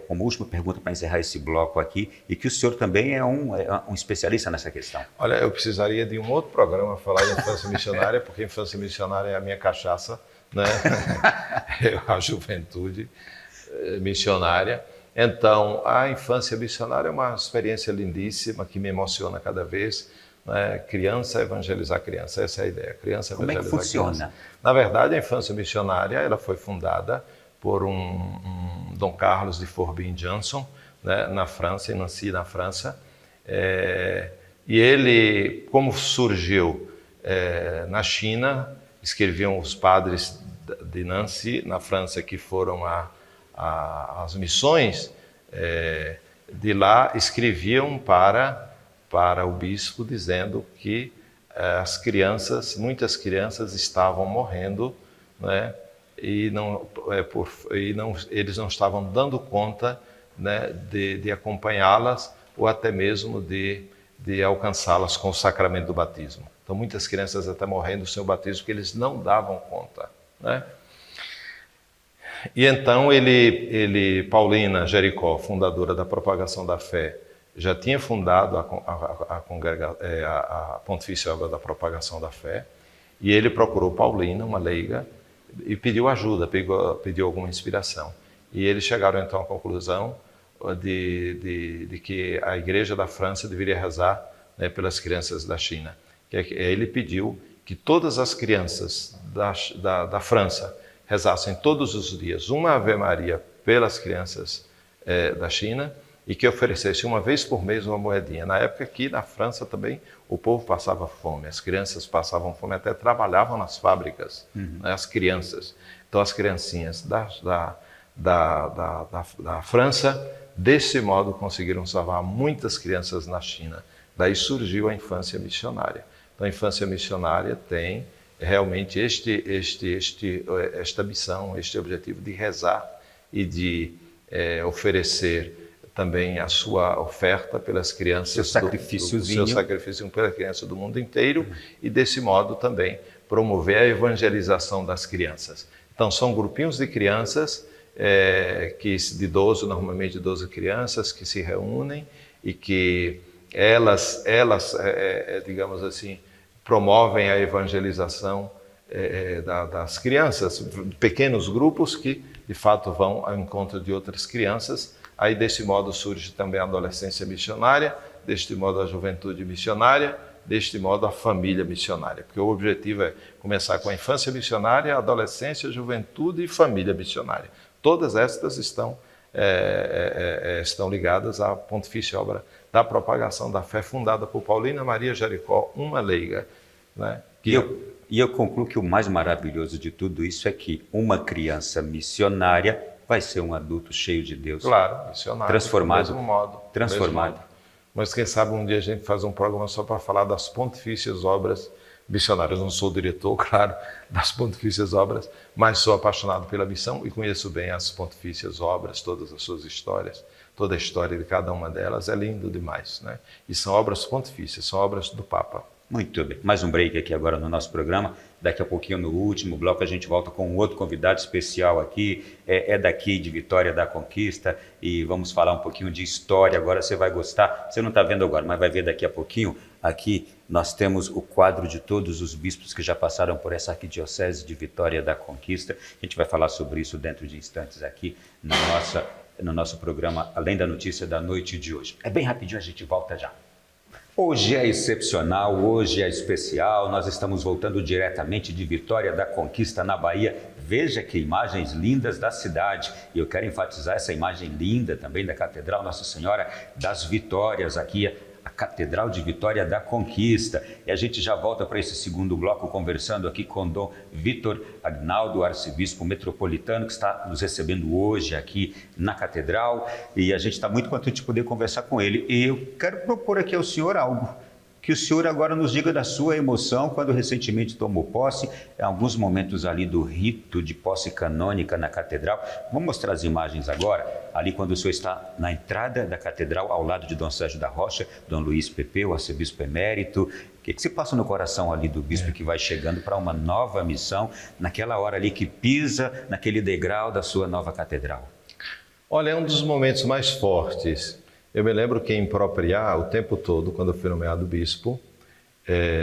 Uma última pergunta para encerrar esse bloco aqui, e que o senhor também é um especialista nessa questão. Olha, eu precisaria de um outro programa falar de infância missionária, porque infância missionária é a minha cachaça, né? A juventude missionária. Então, a infância missionária é uma experiência lindíssima que me emociona cada vez. Né? Criança evangelizar criança, essa é a ideia. Criança Como evangelizar é que funciona? Criança. Na verdade, a infância missionária ela foi fundada por um Dom Carlos de Forbin-Janson, né, na França, em Nancy, na França. E ele, como surgiu na China, escreviam os padres de Nancy, na França, que foram às missões, de lá escreviam para o bispo dizendo que muitas crianças estavam morrendo, né? E eles não estavam dando conta, né, de acompanhá-las ou até mesmo de alcançá-las com o sacramento do batismo. Então, muitas crianças até morrendo sem o batismo, porque eles não davam conta, né? E então Paulina Jericó, fundadora da Propagação da Fé, já tinha fundado a Pontifícia Obra da Propagação da Fé, e ele procurou Paulina, uma leiga, e pediu ajuda, pediu alguma inspiração. E eles chegaram então à conclusão de que a Igreja da França deveria rezar, né, pelas crianças da China. Ele pediu que todas as crianças da França rezassem todos os dias uma Ave Maria pelas crianças da China, e que oferecesse uma vez por mês uma moedinha. Na época aqui na França também o povo passava fome, as crianças passavam fome, até trabalhavam nas fábricas, né, as crianças. Então as criancinhas da França, desse modo, conseguiram salvar muitas crianças na China. Daí surgiu a infância missionária. Então a infância missionária tem realmente esta missão, este objetivo de rezar e de oferecer também a sua oferta pelas crianças, seu sacrifício pelas crianças do mundo inteiro, e desse modo também promover a evangelização das crianças. Então são grupinhos de crianças, normalmente 12 crianças, que se reúnem e que elas digamos assim, promovem a evangelização das crianças, pequenos grupos que de fato vão ao encontro de outras crianças. Aí, desse modo, surge também a adolescência missionária, deste modo a juventude missionária, deste modo a família missionária, porque o objetivo é começar com a infância missionária, a adolescência, a juventude e família missionária. Todas estas estão ligadas à Pontifícia Obra da Propagação da Fé, fundada por Paulina Maria Jericó, uma leiga, né? E eu concluo que o mais maravilhoso de tudo isso é que uma criança missionária vai ser um adulto cheio de Deus. Claro, missionário. Transformado. Do mesmo modo. Transformado. Mas quem sabe um dia a gente faz um programa só para falar das pontifícias obras missionárias. Eu não sou diretor, claro, das pontifícias obras, mas sou apaixonado pela missão e conheço bem as pontifícias obras, todas as suas histórias, toda a história de cada uma delas. É lindo demais, né? E são obras pontifícias, são obras do Papa. Muito bem. Mais um break aqui agora no nosso programa. Daqui a pouquinho, no último bloco, a gente volta com um outro convidado especial aqui. É daqui de Vitória da Conquista, e vamos falar um pouquinho de história. Agora você vai gostar. Você não está vendo agora, mas vai ver daqui a pouquinho. Aqui nós temos o quadro de todos os bispos que já passaram por essa arquidiocese de Vitória da Conquista. A gente vai falar sobre isso dentro de instantes aqui no nosso programa Além da Notícia da noite de hoje. É bem rapidinho, a gente volta já. Hoje é excepcional, hoje é especial, nós estamos voltando diretamente de Vitória da Conquista, na Bahia. Veja que imagens lindas da cidade, e eu quero enfatizar essa imagem linda também da Catedral Nossa Senhora das Vitórias, aqui a Catedral de Vitória da Conquista. E a gente já volta para esse segundo bloco conversando aqui com Dom Vítor Agnaldo, arcebispo metropolitano, que está nos recebendo hoje aqui na Catedral, e a gente está muito contente de poder conversar com ele. E eu quero propor aqui ao senhor algo, que o senhor agora nos diga da sua emoção quando recentemente tomou posse, em alguns momentos ali do rito de posse canônica na Catedral. Vamos mostrar as imagens agora, ali quando o senhor está na entrada da Catedral, ao lado de Dom Sérgio da Rocha, Dom Luiz Pepeu, arcebispo emérito. O que se passa no coração ali do bispo que vai chegando para uma nova missão, naquela hora ali que pisa naquele degrau da sua nova Catedral? Olha, é um dos momentos mais fortes. Eu me lembro que em Propriá, o tempo todo, quando eu fui nomeado bispo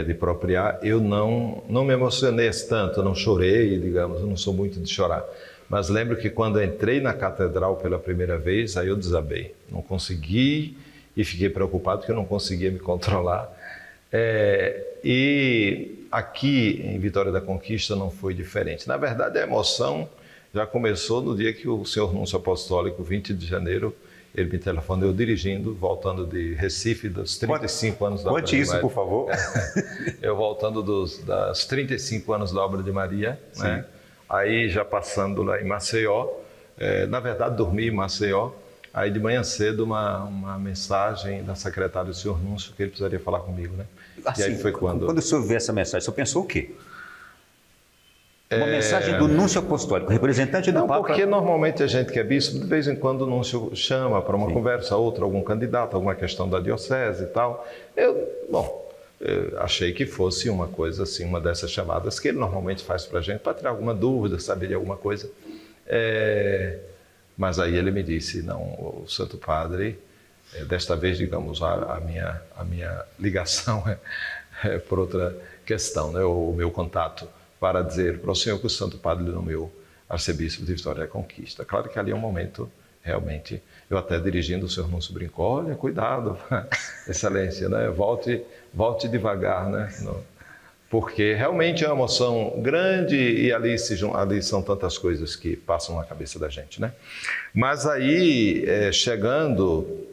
de Propriá, eu não me emocionei tanto, eu não chorei, digamos, eu não sou muito de chorar. Mas lembro que quando eu entrei na catedral pela primeira vez, aí eu desabei. Não consegui e fiquei preocupado porque eu não conseguia me controlar. E aqui em Vitória da Conquista não foi diferente. Na verdade, a emoção já começou no dia que o senhor Núncio Apostólico, 20 de janeiro, ele me telefonou, eu dirigindo, voltando de Recife, dos 35 anos da obra de Maria. Conte isso, por favor. Eu voltando dos 35 anos da obra de Maria, né? Aí já passando lá em Maceió, na verdade dormi em Maceió, aí de manhã cedo uma mensagem da secretária do senhor Núncio que ele precisaria falar comigo, né? Assim, e aí foi quando o senhor vê essa mensagem, o senhor pensou o quê? Uma mensagem do núncio apostólico, representante do Não, Papa. porque normalmente a gente que é bispo, de vez em quando o núncio chama para uma conversa, outra, algum candidato, alguma questão da diocese e tal. Eu achei que fosse uma coisa assim, uma dessas chamadas que ele normalmente faz para a gente, para tirar alguma dúvida, saber de alguma coisa. Mas aí ele me disse, não, o Santo Padre, desta vez, digamos, a minha ligação é por outra questão, né? O meu contato para dizer para o senhor que o Santo Padre nomeou arcebispo de Vitória da Conquista. Claro que ali é um momento, realmente, eu até dirigindo, o senhor Núncio brincou, olha, cuidado, excelência, né? Volte devagar, né? Porque realmente é uma emoção grande e ali são tantas coisas que passam na cabeça da gente, né? Mas aí, chegando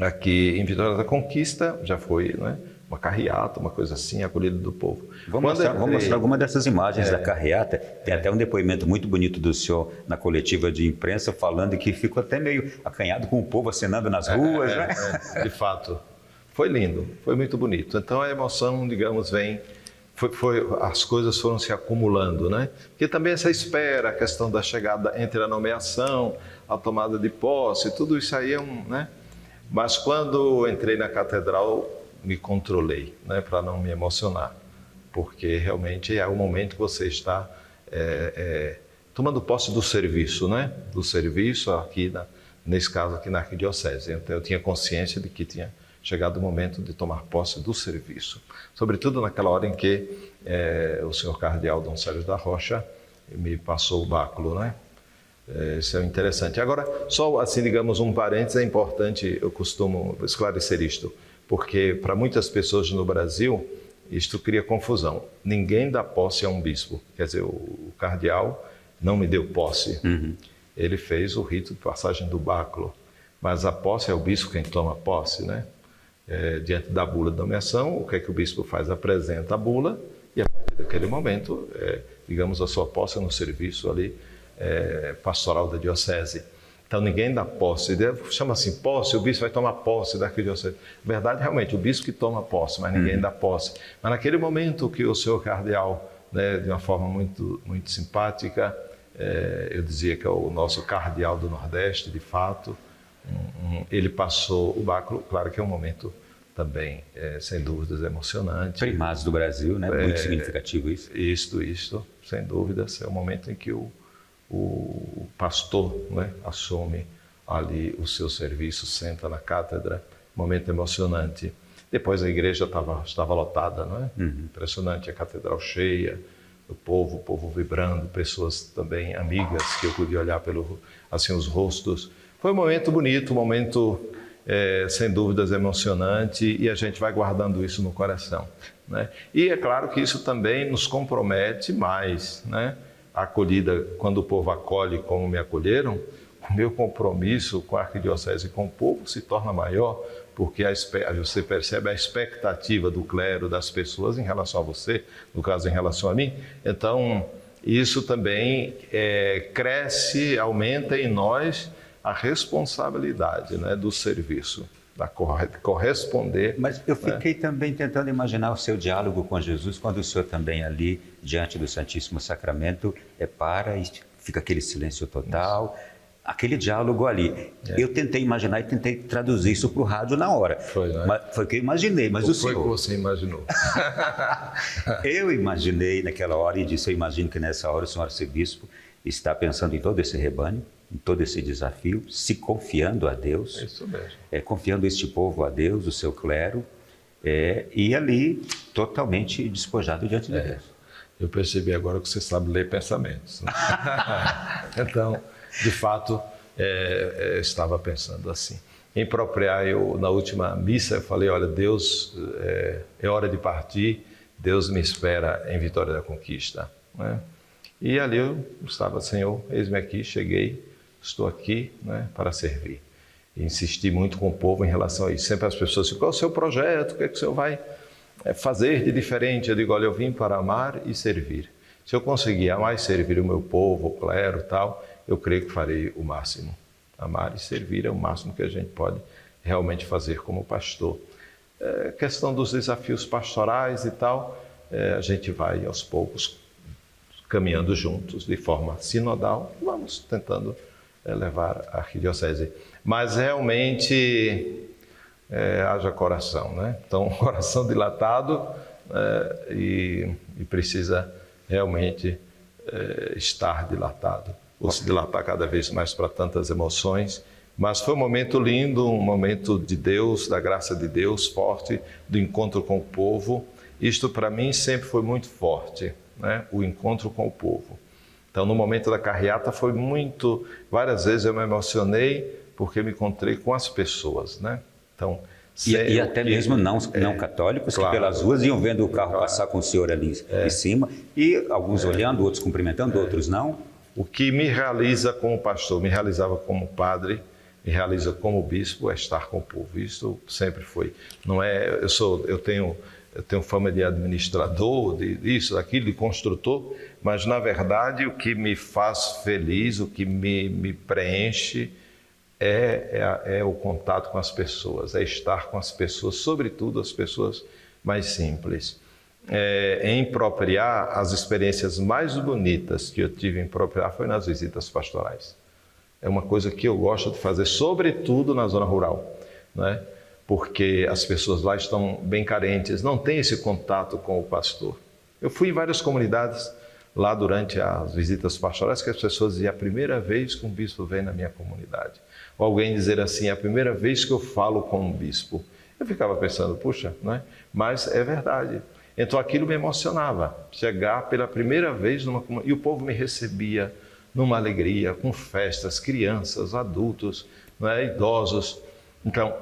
aqui em Vitória da Conquista, já foi, né? Uma carreata, uma coisa assim, acolhida do povo. Vamos mostrar alguma dessas imagens da carreata. Tem até um depoimento muito bonito do senhor na coletiva de imprensa, falando que ficou até meio acanhado com o povo acenando nas ruas, né? De fato, foi lindo, foi muito bonito. Então a emoção, digamos, as coisas foram se acumulando, né? Porque também essa espera, a questão da chegada entre a nomeação, a tomada de posse, tudo isso aí né? Mas quando entrei na catedral, me controlei, né, para não me emocionar, porque realmente é o momento que você está tomando posse do serviço, né? Do serviço aqui, nesse caso aqui na Arquidiocese. Então eu tinha consciência de que tinha chegado o momento de tomar posse do serviço, sobretudo naquela hora em que o senhor cardeal Dom Sérgio da Rocha me passou o báculo, né? Isso é interessante. Agora, só assim, digamos, um parênteses, é importante, eu costumo esclarecer isto, porque para muitas pessoas no Brasil, isto cria confusão. Ninguém dá posse a um bispo. Quer dizer, o cardeal não me deu posse. Ele fez o rito de passagem do báculo. Mas a posse é o bispo quem toma posse, né? Diante da bula de nomeação, o que é que o bispo faz? Apresenta a bula e a partir daquele momento, digamos, a sua posse no serviço ali pastoral da diocese. Então ninguém dá posse, chama assim posse, o bispo vai tomar posse da arquidiocese. Verdade, realmente, o bispo que toma posse, mas ninguém dá posse. Mas naquele momento que o senhor cardeal, né, de uma forma muito, muito simpática, eu dizia que é o nosso cardeal do Nordeste, de fato, ele passou o báculo, claro que é um momento também, sem dúvidas, emocionante. Primados do Brasil, né? Muito significativo isso. Isto, sem dúvidas, é o momento em que o pastor, né, assume ali o seu serviço, senta na cátedra, momento emocionante. Depois a igreja estava lotada, não é? Impressionante, a catedral cheia, o povo vibrando, pessoas também amigas que eu pude olhar assim os rostos. Foi um momento bonito, um momento sem dúvidas emocionante, e a gente vai guardando isso no coração, né? E é claro que isso também nos compromete mais, né? A acolhida, quando o povo acolhe como me acolheram, o meu compromisso com a arquidiocese e com o povo se torna maior, porque você percebe a expectativa do clero, das pessoas em relação a você, no caso em relação a mim. Então, isso também cresce, aumenta em nós a responsabilidade, né, do serviço, da corresponder. Mas eu fiquei também tentando imaginar o seu diálogo com Jesus, quando o senhor também ali, diante do Santíssimo Sacramento, para e fica aquele silêncio total, aquele diálogo ali. Eu tentei imaginar e tentei traduzir isso para o rádio na hora. Foi, né? Mas foi o que eu imaginei, mas o senhor... Foi o que você imaginou. Eu imaginei naquela hora e disse, eu imagino que nessa hora o senhor arcebispo está pensando em todo esse rebanho, em todo esse desafio, se confiando a Deus, Isso mesmo. Confiando este povo a Deus, o seu clero, e ali totalmente despojado diante de Deus. Eu percebi agora que você sabe ler pensamentos. Então, de fato, eu estava pensando assim. Em propriar, na última missa, eu falei, olha, Deus, é hora de partir, Deus me espera em Vitória da Conquista, né? E ali eu estava, Senhor, eis-me aqui, cheguei, estou aqui, né, para servir. E insisti muito com o povo em relação a isso. Sempre as pessoas dizem, qual é o seu projeto? O que é que o senhor vai fazer de diferente? Eu digo, olha, eu vim para amar e servir. Se eu conseguir amar e servir o meu povo, o clero e tal, eu creio que farei o máximo. Amar e servir é o máximo que a gente pode realmente fazer como pastor. Questão dos desafios pastorais e tal, a gente vai aos poucos caminhando juntos de forma sinodal, vamos tentando levar a arquidiocese. Mas realmente haja coração, né? Então, coração dilatado e precisa realmente estar dilatado, ou se dilatar cada vez mais para tantas emoções. Mas foi um momento lindo, um momento de Deus, da graça de Deus forte, do encontro com o povo. Isto para mim sempre foi muito forte, né? O encontro com o povo. Então, no momento da carreata foi muito... Várias vezes eu me emocionei porque me encontrei com as pessoas, né? Então, e até mesmo não católicos, claro, que pelas ruas iam vendo o carro passar com o senhor ali em cima, e alguns olhando, outros cumprimentando, outros não. O que me realiza como pastor, me realizava como padre, me realiza como bispo, é estar com o povo. Isso sempre foi. Não é, eu tenho fama de administrador, de isso, daquilo, de construtor, mas na verdade o que me faz feliz, o que me preenche é o contato com as pessoas, é estar com as pessoas, sobretudo as pessoas mais simples. Em Propriá, as experiências mais bonitas que eu tive em Propriá foi nas visitas pastorais. É uma coisa que eu gosto de fazer, sobretudo na zona rural, né? Porque as pessoas lá estão bem carentes, não tem esse contato com o pastor. Eu fui em várias comunidades lá durante as visitas pastorais que as pessoas diziam: a primeira vez que um bispo vem na minha comunidade. Ou alguém dizer assim: a primeira vez que eu falo com um bispo. Eu ficava pensando, puxa, não é? Mas é verdade. Então aquilo me emocionava, chegar pela primeira vez numa comunidade, e o povo me recebia numa alegria, com festas, crianças, adultos, não é? Idosos. Então,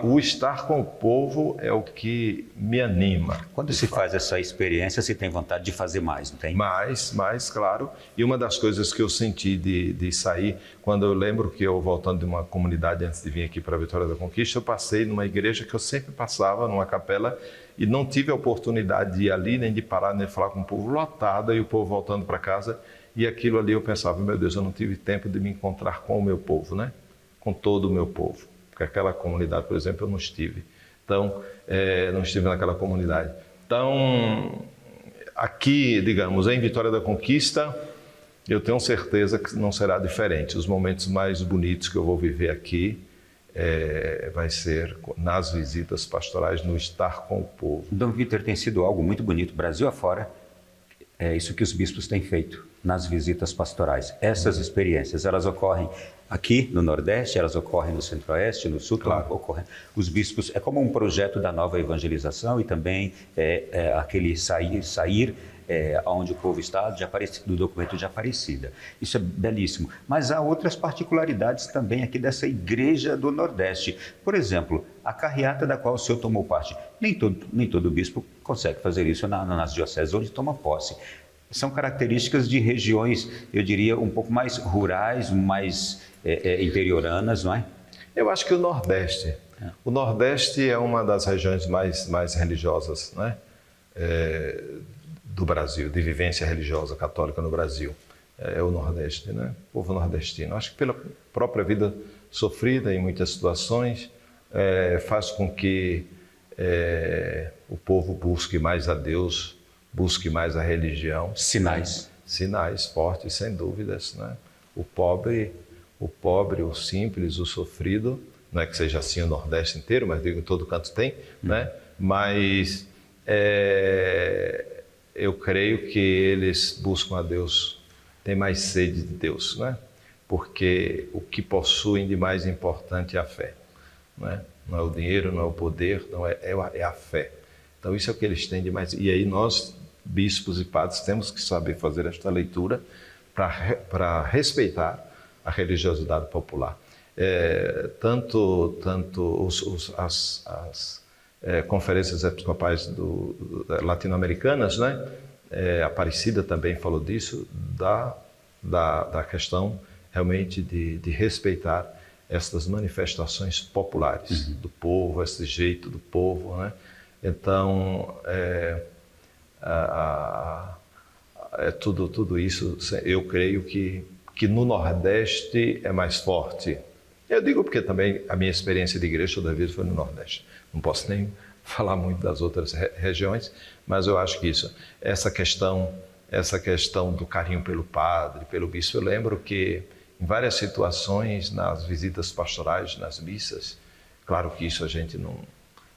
o estar com o povo é o que me anima. Quando se faz essa experiência, se tem vontade de fazer mais, não tem? Mais, claro. E uma das coisas que eu senti de sair, quando eu lembro que eu, voltando de uma comunidade antes de vir aqui para a Vitória da Conquista, eu passei numa igreja que eu sempre passava, numa capela, e não tive a oportunidade de ir ali, nem de parar, nem de falar com o povo lotado, e o povo voltando para casa. E aquilo ali eu pensava: meu Deus, eu não tive tempo de me encontrar com o meu povo, né? Com todo o meu povo. Porque aquela comunidade, por exemplo, eu não estive. Então, não estive naquela comunidade. Então, aqui, digamos, em Vitória da Conquista, eu tenho certeza que não será diferente. Os momentos mais bonitos que eu vou viver aqui vai ser nas visitas pastorais, no estar com o povo. Dom Vítor, tem sido algo muito bonito, Brasil afora. É isso que os bispos têm feito nas visitas pastorais. Essas experiências, elas ocorrem aqui no Nordeste, elas ocorrem no Centro-Oeste, no Sul, claro. Ocorrem. Os bispos, é como um projeto da nova evangelização e também aquele sair onde o povo está, do documento de Aparecida. Isso é belíssimo. Mas há outras particularidades também aqui dessa igreja do Nordeste. Por exemplo, a carreata da qual o senhor tomou parte. Nem todo bispo consegue fazer isso nas dioceses onde toma posse. São características de regiões, eu diria, um pouco mais rurais, mais interioranas, não é? Eu acho que o Nordeste é uma das regiões mais religiosas, né? Do Brasil, de vivência religiosa católica no Brasil. É o Nordeste, né? O povo nordestino. Acho que pela própria vida sofrida em muitas situações, faz com que o povo busque mais a Deus, busque mais a religião. Sinais. Sinais fortes, sem dúvidas, né? O pobre, o simples, o sofrido, não é que seja assim o Nordeste inteiro, mas digo, em todo canto tem, né? Mas eu creio que eles buscam a Deus, têm mais sede de Deus, né? Porque o que possuem de mais importante é a fé, né? Não é o dinheiro, não é o poder, não é a fé. Então isso é o que eles têm de mais. E aí nós, bispos e padres, temos que saber fazer esta leitura para respeitar a religiosidade popular. Tanto as conferências episcopais latino-americanas, né? Aparecida também falou disso, da questão realmente de respeitar estas manifestações populares do povo, esse jeito do povo, né? Então, tudo isso, eu creio que no Nordeste é mais forte. Eu digo porque também a minha experiência de igreja toda vez foi no Nordeste. Não posso nem falar muito das outras regiões, mas eu acho que essa questão do carinho pelo padre, pelo bispo, eu lembro que em várias situações, nas visitas pastorais, nas missas, claro que isso a gente não...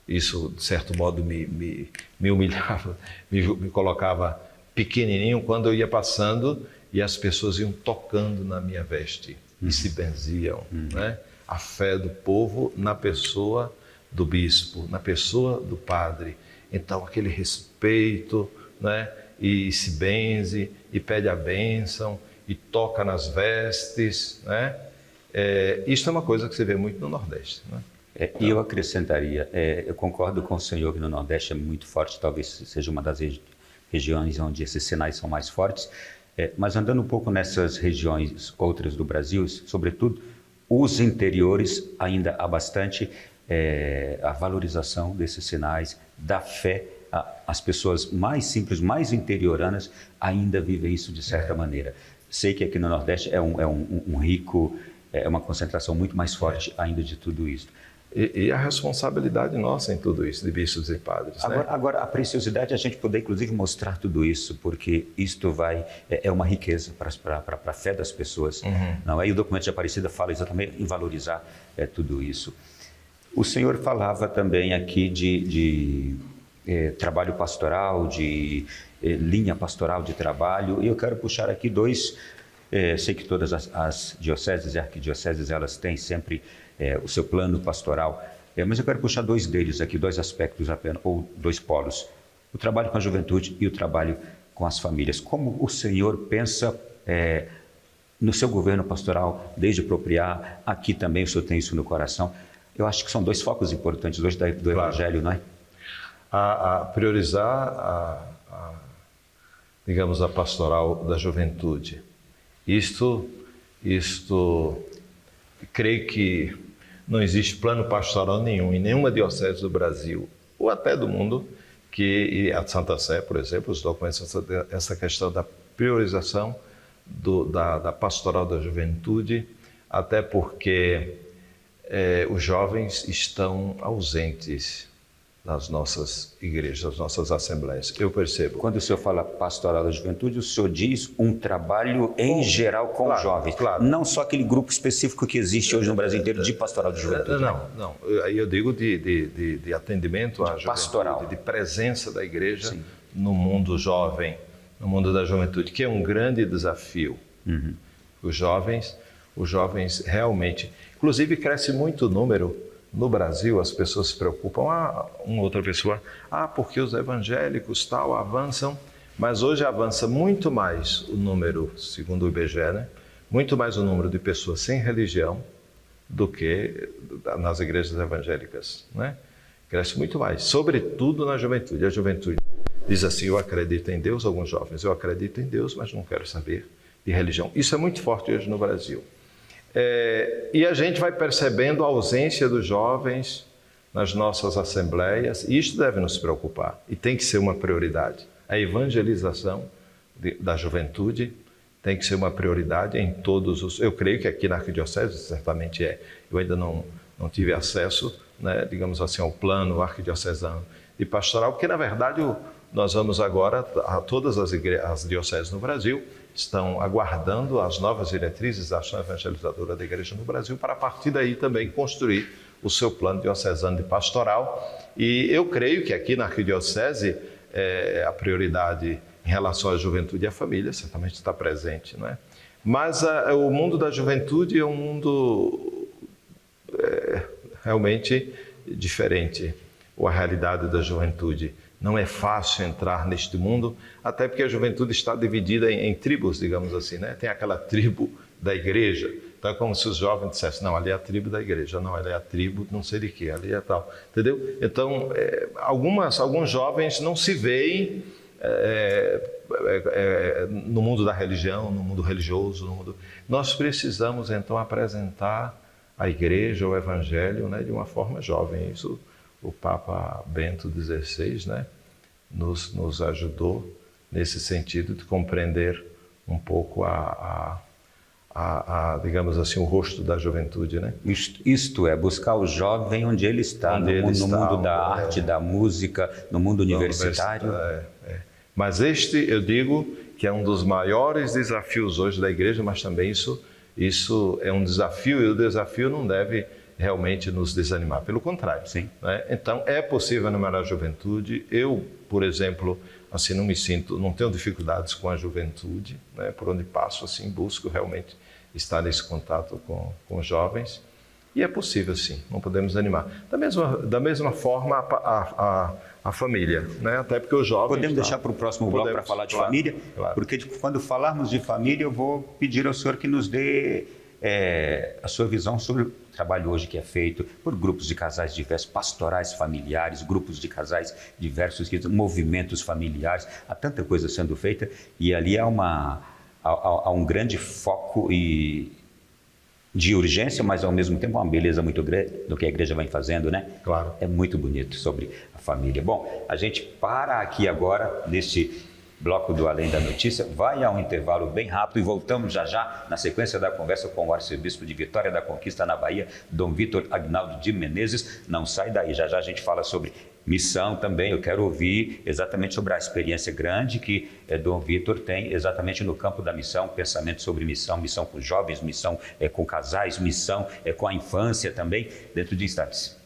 Isso, de certo modo, me humilhava, me colocava pequenininho quando eu ia passando e as pessoas iam tocando na minha veste e se benziam, né? A fé do povo na pessoa do bispo, na pessoa do padre. Então, aquele respeito, né? E se benze, e pede a bênção, e toca nas vestes, né? Isso é uma coisa que você vê muito no Nordeste, né? E eu acrescentaria, eu concordo com o senhor que no Nordeste é muito forte, talvez seja uma das regiões onde esses sinais são mais fortes, mas andando um pouco nessas regiões outras do Brasil, sobretudo os interiores, ainda há bastante a valorização desses sinais, da fé. As pessoas mais simples, mais interioranas, ainda vivem isso de certa maneira. Sei que aqui no Nordeste é um rico, é uma concentração muito mais forte ainda de tudo isso. E a responsabilidade nossa em tudo isso, de bispos e padres. Agora, a preciosidade é a gente poder, inclusive, mostrar tudo isso, porque isto é uma riqueza para a fé das pessoas. Não é? E o documento de Aparecida fala exatamente em valorizar tudo isso. O senhor falava também aqui de trabalho pastoral, de linha pastoral de trabalho, e eu quero puxar aqui dois. Sei que todas as dioceses e arquidioceses, elas têm sempre o seu plano pastoral, mas eu quero puxar dois deles aqui, dois aspectos apenas, ou dois polos: o trabalho com a juventude e o trabalho com as famílias. Como o senhor pensa no seu governo pastoral, desde Propriar, aqui também o senhor tem isso no coração? Eu acho que são dois focos importantes hoje do Evangelho, não é? A priorizar, digamos, a pastoral da juventude. Isto, creio que não existe plano pastoral nenhum em nenhuma diocese do Brasil, ou até do mundo, e a Santa Sé, por exemplo, os documentos, essa questão da priorização da pastoral da juventude, até porque os jovens estão ausentes nas nossas igrejas, nas nossas assembleias. Eu percebo. Quando o senhor fala pastoral da juventude, o senhor diz um trabalho em geral com os jovens. Claro. Não só aquele grupo específico que existe hoje no Brasil inteiro de pastoral de juventude. Não. Aí eu digo de atendimento à juventude, pastoral, de presença da igreja no mundo jovem, no mundo da juventude, que é um grande desafio. Os jovens realmente... Inclusive, cresce muito o número. No Brasil, as pessoas se preocupam, uma outra pessoa, porque os evangélicos tal avançam, mas hoje avança muito mais o número, segundo o IBGE, né? Muito mais o número de pessoas sem religião do que nas igrejas evangélicas, né? Cresce muito mais, sobretudo na juventude. A juventude diz assim: eu acredito em Deus. Alguns jovens: eu acredito em Deus, mas não quero saber de religião. Isso é muito forte hoje no Brasil. E a gente vai percebendo a ausência dos jovens nas nossas assembleias, e isso deve nos preocupar, e tem que ser uma prioridade. A evangelização da juventude tem que ser uma prioridade em todos os... Eu creio que aqui na Arquidiocese certamente é. Eu ainda não tive acesso, né, digamos assim, ao plano arquidiocesano de pastoral, porque na verdade nós vamos agora, todas as dioceses no Brasil estão aguardando as novas diretrizes da ação evangelizadora da Igreja no Brasil, para a partir daí também construir o seu plano diocesano de pastoral. E eu creio que aqui na Arquidiocese a prioridade em relação à juventude e à família certamente está presente, não é? Mas o mundo da juventude é um mundo realmente diferente, ou a realidade da juventude. Não é fácil entrar neste mundo, até porque a juventude está dividida em tribos, digamos assim, né? Tem aquela tribo da igreja. Então é como se os jovens dissessem: não, ali é a tribo da igreja, não, ali é a tribo não sei de quê, ali é tal. Entendeu? Então, alguns jovens não se veem no mundo da religião, no mundo religioso. Nós precisamos, então, apresentar a igreja, o evangelho, né, de uma forma jovem. Isso o Papa Bento XVI, né, nos ajudou nesse sentido de compreender um pouco digamos assim, o rosto da juventude, né? Isto é, buscar o jovem onde ele está, no mundo da arte, da música, no mundo universitário. Mas este, eu digo, que é um dos maiores desafios hoje da igreja, mas também isso é um desafio, e o desafio não deve realmente nos desanimar, pelo contrário. Sim. Né? Então, é possível animar a juventude. Eu, por exemplo, assim, não tenho dificuldades com a juventude, né? Por onde passo, assim, busco realmente estar nesse contato com os jovens, e é possível, sim, não podemos desanimar. Da mesma forma, a família, né? Até porque os jovens... Podemos deixar para o próximo bloco para falar de família? Claro. Porque quando falarmos de família, eu vou pedir ao senhor que nos dê a sua visão sobre o trabalho hoje que é feito por grupos de casais diversos, pastorais familiares, grupos de casais diversos, movimentos familiares, há tanta coisa sendo feita, e ali há um grande foco de urgência, mas ao mesmo tempo uma beleza muito grande do que a igreja vem fazendo, né? Claro. É muito bonito sobre a família. Bom, a gente para aqui agora neste bloco do Além da Notícia, vai a um intervalo bem rápido e voltamos já na sequência da conversa com o arcebispo de Vitória da Conquista na Bahia, Dom Vítor Aguinaldo de Menezes. Não sai daí, já a gente fala sobre missão também. Eu quero ouvir exatamente sobre a experiência grande que Dom Vítor tem exatamente no campo da missão, pensamento sobre missão com jovens, missão com casais, missão com a infância também, dentro de instantes.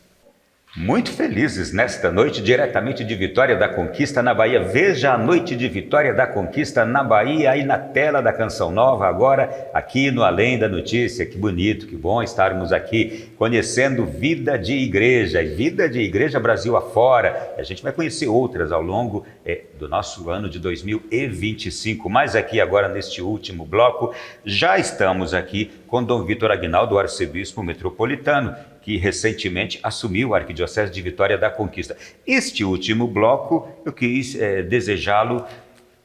Muito felizes nesta noite, diretamente de Vitória da Conquista, na Bahia. Veja a noite de Vitória da Conquista na Bahia, aí na tela da Canção Nova, agora aqui no Além da Notícia. Que bonito, que bom estarmos aqui conhecendo vida de igreja, e vida de igreja Brasil afora. A gente vai conhecer outras ao longo do nosso ano de 2025. Mas aqui agora, neste último bloco, já estamos aqui com Dom Vítor Aguinaldo, arcebispo metropolitano, que recentemente assumiu a Arquidiocese de Vitória da Conquista. Este último bloco, eu quis desejá-lo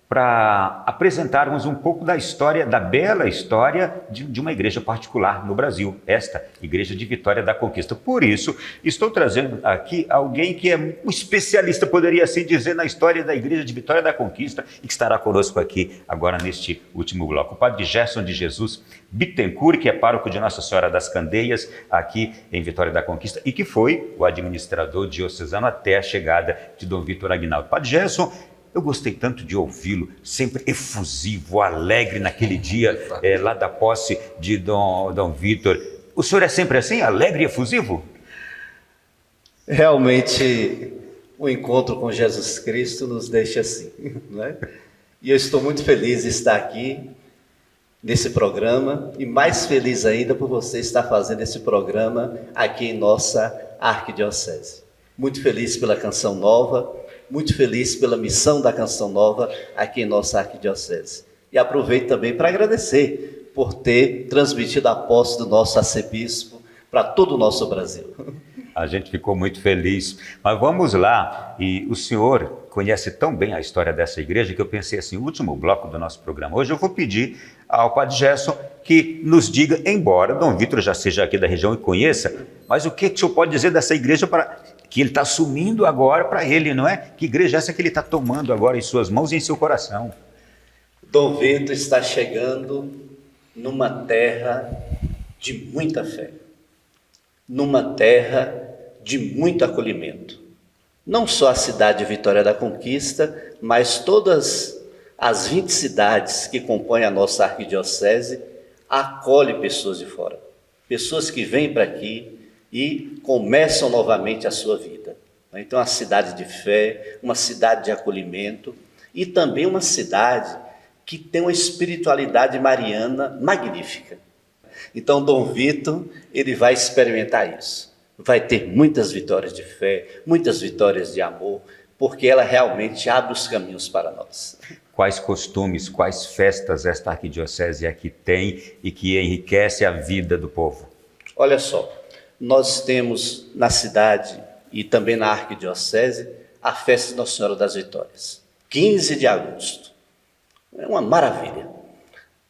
para apresentarmos um pouco da história, da bela história de uma igreja particular no Brasil, esta Igreja de Vitória da Conquista. Por isso, estou trazendo aqui alguém que é um especialista, poderia assim dizer, na história da Igreja de Vitória da Conquista, e que estará conosco aqui agora neste último bloco. O Padre Gerson de Jesus Bittencourt, que é pároco de Nossa Senhora das Candeias, aqui em Vitória da Conquista, e que foi o administrador diocesano até a chegada de Dom Vítor Aguinaldo. Padre Gerson, eu gostei tanto de ouvi-lo, sempre efusivo, alegre naquele dia lá da posse de Dom Vítor. O senhor é sempre assim, alegre e efusivo? Realmente, o encontro com Jesus Cristo nos deixa assim, né? E eu estou muito feliz de estar aqui nesse programa, e mais feliz ainda por você estar fazendo esse programa aqui em nossa arquidiocese. Muito feliz pela Canção Nova, muito feliz pela missão da Canção Nova aqui em nossa arquidiocese. E aproveito também para agradecer por ter transmitido a posse do nosso arcebispo para todo o nosso Brasil. A gente ficou muito feliz. Mas vamos lá, e o senhor conhece tão bem a história dessa igreja que eu pensei assim, o último bloco do nosso programa hoje, eu vou pedir ao Padre Gerson que nos diga, embora Dom Vítor já seja aqui da região e conheça, mas o que o senhor pode dizer dessa igreja que ele está assumindo agora para ele, não é? Que igreja é essa que ele está tomando agora em suas mãos e em seu coração? Dom Vítor está chegando numa terra de muita fé, numa terra de muito acolhimento. Não só a cidade de Vitória da Conquista, mas todas as 20 cidades que compõem a nossa arquidiocese acolhem pessoas de fora, pessoas que vêm para aqui e começam novamente a sua vida. Então, uma cidade de fé, uma cidade de acolhimento e também uma cidade que tem uma espiritualidade mariana magnífica. Então, Dom Vítor, ele vai experimentar isso. Vai ter muitas vitórias de fé, muitas vitórias de amor, porque ela realmente abre os caminhos para nós. Quais costumes, quais festas esta arquidiocese aqui tem e que enriquece a vida do povo? Olha só, nós temos na cidade e também na arquidiocese a festa de Nossa Senhora das Vitórias, 15 de agosto. É uma maravilha.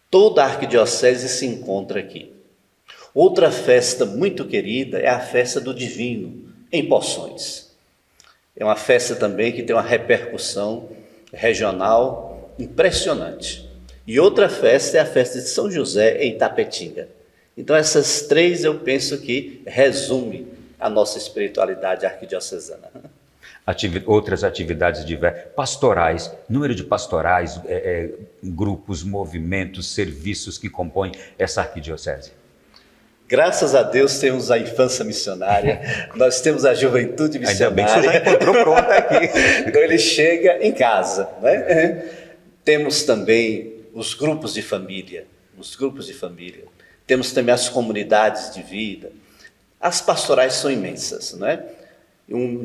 Toda a arquidiocese se encontra aqui. Outra festa muito querida é a festa do Divino, em Poções. É uma festa também que tem uma repercussão regional impressionante. E outra festa é a festa de São José em Tapetinga. Então essas três eu penso que resume a nossa espiritualidade arquidiocesana. Outras atividades diversas, pastorais, número de pastorais, grupos, movimentos, serviços que compõem essa arquidiocese. Graças a Deus temos a infância missionária, nós temos a juventude missionária. Ainda bem que você já encontrou pronta aqui. Então ele chega em casa, né? Temos também os grupos de família, temos também as comunidades de vida. As pastorais são imensas, né?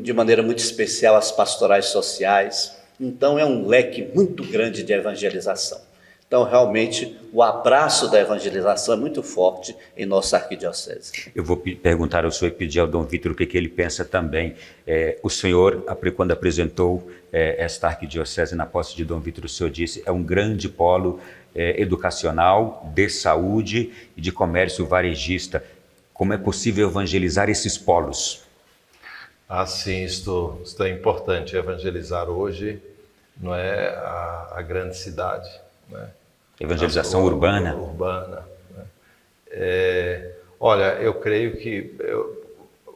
De maneira muito especial as pastorais sociais. Então é um leque muito grande de evangelização. Então, realmente, o abraço da evangelização é muito forte em nossa arquidiocese. Eu vou perguntar ao senhor e pedir ao Dom Vítor o que ele pensa também. O senhor, quando apresentou esta arquidiocese na posse de Dom Vítor, o senhor disse é um grande polo educacional, de saúde e de comércio varejista. Como é possível evangelizar esses polos? Sim, isto é importante. Evangelizar hoje não é a grande cidade, né? Evangelização urbana. Né? Olha, eu creio que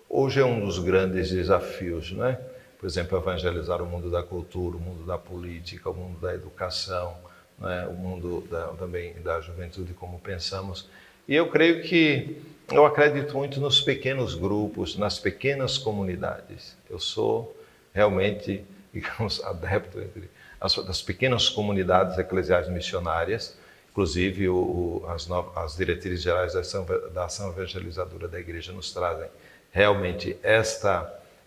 hoje é um dos grandes desafios, né? Por exemplo, evangelizar o mundo da cultura, o mundo da política, o mundo da educação, né? O mundo também da juventude, como pensamos. E eu acredito muito nos pequenos grupos, nas pequenas comunidades. Eu sou realmente, digamos, adepto das pequenas comunidades eclesiais missionárias, inclusive as diretrizes gerais da ação evangelizadora da Igreja nos trazem realmente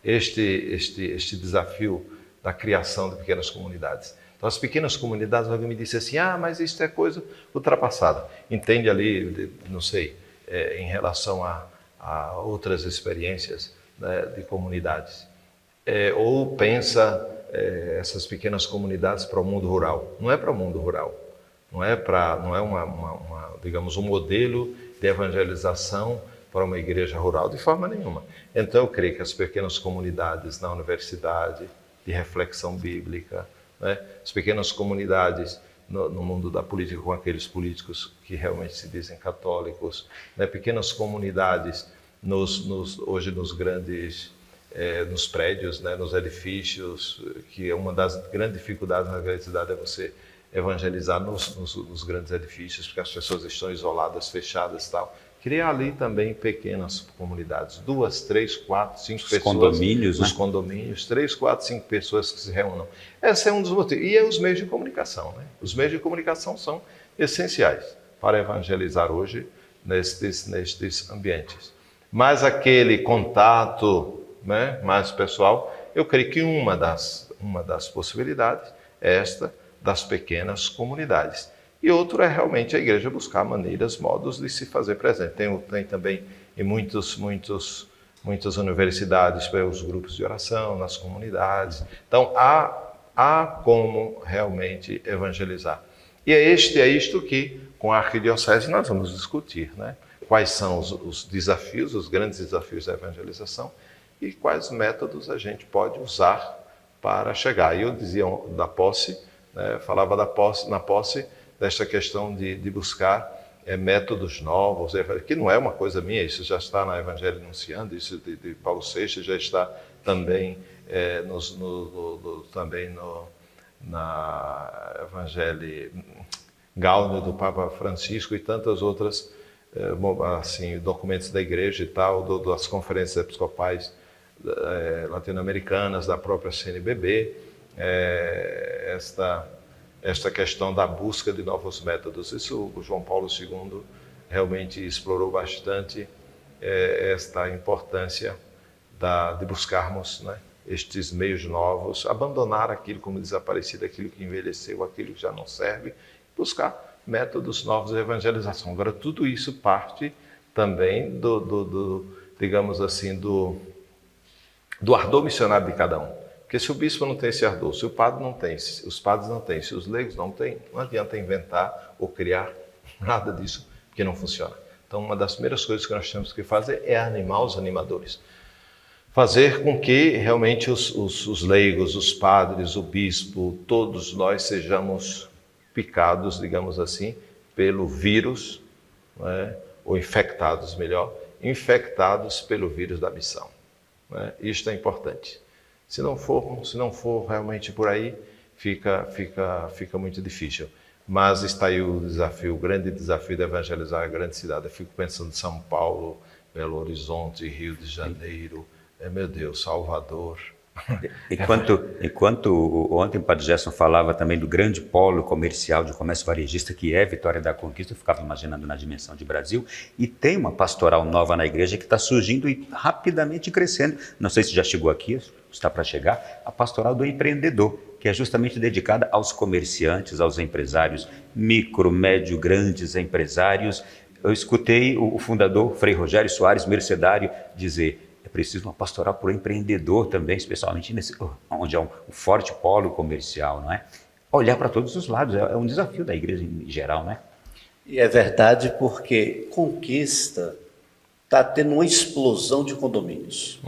este desafio da criação de pequenas comunidades. Então, as pequenas comunidades, alguém me disse assim, mas isso é coisa ultrapassada. Entende ali, não sei, em relação a outras experiências, né, de comunidades. Ou pensa essas pequenas comunidades para o mundo rural. Não é para o mundo rural. Não é digamos, um modelo de evangelização para uma igreja rural, de forma nenhuma. Então, eu creio que as pequenas comunidades na universidade, de reflexão bíblica, né, as pequenas comunidades no mundo da política, com aqueles políticos que realmente se dizem católicos, né, pequenas comunidades hoje nos grandes nos prédios, né, nos edifícios, que é uma das grandes dificuldades na grande cidade é você evangelizar nos grandes edifícios, porque as pessoas estão isoladas, fechadas e tal. Criar ali também pequenas comunidades, 2, 3, 4, 5 pessoas. Condomínios, os né? condomínios, 3, 4, 5 pessoas que se reúnam. Esse é um dos motivos. E os meios de comunicação, né? Os meios de comunicação são essenciais para evangelizar hoje nestes ambientes. Mas aquele contato, né, mais pessoal, eu creio que uma das possibilidades é esta das pequenas comunidades. E outro é realmente a igreja buscar maneiras, modos de se fazer presente. Tem também em muitas universidades os grupos de oração, nas comunidades. Então, há como realmente evangelizar. E é isto que, com a arquidiocese, nós vamos discutir, né? Quais são os desafios, os grandes desafios da evangelização, e quais métodos a gente pode usar para chegar. E eu dizia da posse, né, falava na posse desta questão de buscar métodos novos, que não é uma coisa minha, isso já está na Evangelho Anunciando, isso de Paulo VI já está também na Evangelho Gaudium do Papa Francisco e tantas outras assim, documentos da igreja e tal, das conferências episcopais latino-americanas, da própria CNBB, esta questão da busca de novos métodos. Isso o João Paulo II realmente explorou bastante, esta importância de buscarmos, né, estes meios novos, abandonar aquilo como desaparecido, aquilo que envelheceu, aquilo que já não serve, buscar métodos novos de evangelização. Agora, tudo isso parte também digamos assim, do ardor missionário de cada um. Porque se o bispo não tem esse ardor, se o padre não tem, se os padres não têm, se os leigos não têm, não adianta inventar ou criar nada disso, porque não funciona. Então, uma das primeiras coisas que nós temos que fazer é animar os animadores. Fazer com que realmente os leigos, os padres, o bispo, todos nós sejamos picados, digamos assim, pelo vírus, né? Ou infectados, melhor, infectados pelo vírus da missão. Né? Isto é importante. Se não for realmente por aí, fica muito difícil. Mas está aí o desafio, o grande desafio de evangelizar a grande cidade. Eu fico pensando em São Paulo, Belo Horizonte, Rio de Janeiro, meu Deus, Salvador. Enquanto ontem o Padre Gerson falava também do grande polo comercial de comércio varejista que é Vitória da Conquista, eu ficava imaginando na dimensão de Brasil, e tem uma pastoral nova na igreja que está surgindo e rapidamente crescendo. Não sei se já chegou aqui, está para chegar, a pastoral do empreendedor, que é justamente dedicada aos comerciantes, aos empresários, micro, médio, grandes empresários. Eu escutei o fundador, Frei Rogério Soares, mercedário, dizer: é preciso uma pastoral para o empreendedor também, especialmente onde há um forte polo comercial, não é? Olhar para todos os lados, é um desafio da igreja em geral, não é? E é verdade, porque Conquista está tendo uma explosão de condomínios.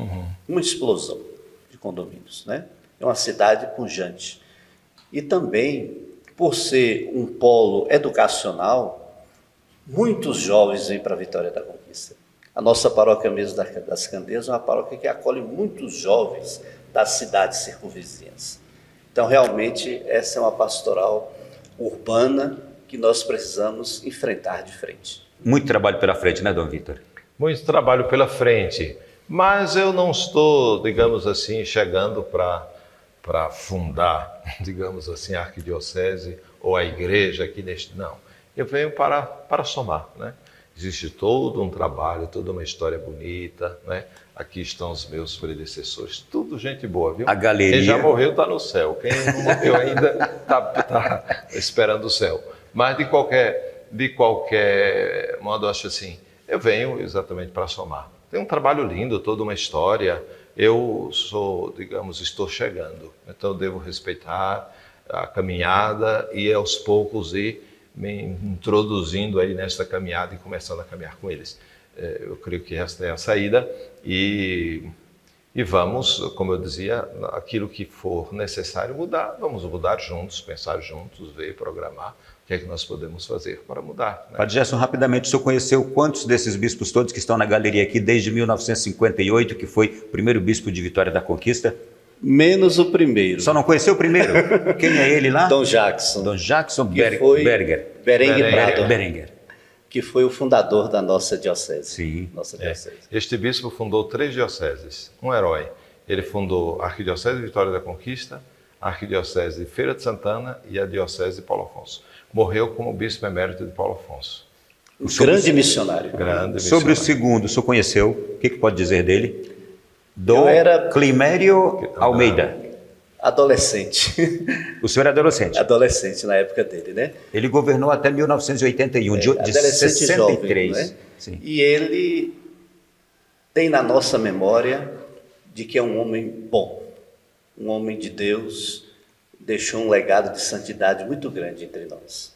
Uma explosão de condomínios, né? É uma cidade pujante. E também, por ser um polo educacional, muitos jovens vêm para a Vitória da Conquista. A nossa paróquia mesmo das Candeias é uma paróquia que acolhe muitos jovens das cidades circunvizinhas. Então, realmente, essa é uma pastoral urbana que nós precisamos enfrentar de frente. Muito trabalho pela frente, né, Dom Vítor? Muito trabalho pela frente, mas eu não estou, digamos assim, chegando para fundar, digamos assim, a arquidiocese ou a igreja aqui neste... Não, eu venho para somar, né? Existe todo um trabalho, toda uma história bonita, né? Aqui estão os meus predecessores, tudo gente boa, viu? A galeria... Quem já morreu está no céu, quem não morreu ainda está esperando o céu. Mas de qualquer modo, eu acho assim, eu venho exatamente para somar. Tem um trabalho lindo, toda uma história. Eu estou chegando, então eu devo respeitar a caminhada e aos poucos ir me introduzindo aí nesta caminhada e começando a caminhar com eles. Eu creio que esta é a saída e vamos, como eu dizia, aquilo que for necessário mudar, vamos mudar juntos, pensar juntos, ver, programar o que é que nós podemos fazer para mudar. Né? Padre Gerson, rapidamente, o senhor conheceu quantos desses bispos todos que estão na galeria aqui desde 1958, que foi o primeiro bispo de Vitória da Conquista? Menos o primeiro. Só não conheceu o primeiro? Quem é ele lá? Dom Jackson. Dom Jackson Berenguer Berenguer. Que foi o fundador da nossa diocese. Sim. Nossa diocese. Este bispo fundou 3 dioceses, um herói. Ele fundou a Arquidiocese de Vitória da Conquista, a Arquidiocese de Feira de Santana e a Diocese de Paulo Afonso. Morreu como bispo emérito de Paulo Afonso. Um grande missionário. Sobre o segundo, o senhor conheceu? O que pode dizer dele? Dom Climério Almeida. Adolescente. O senhor é adolescente? Adolescente na época dele, né? Ele governou até 1981, de 63. Jovem, né? Sim. E ele tem na nossa memória de que é um homem bom, um homem de Deus, deixou um legado de santidade muito grande entre nós.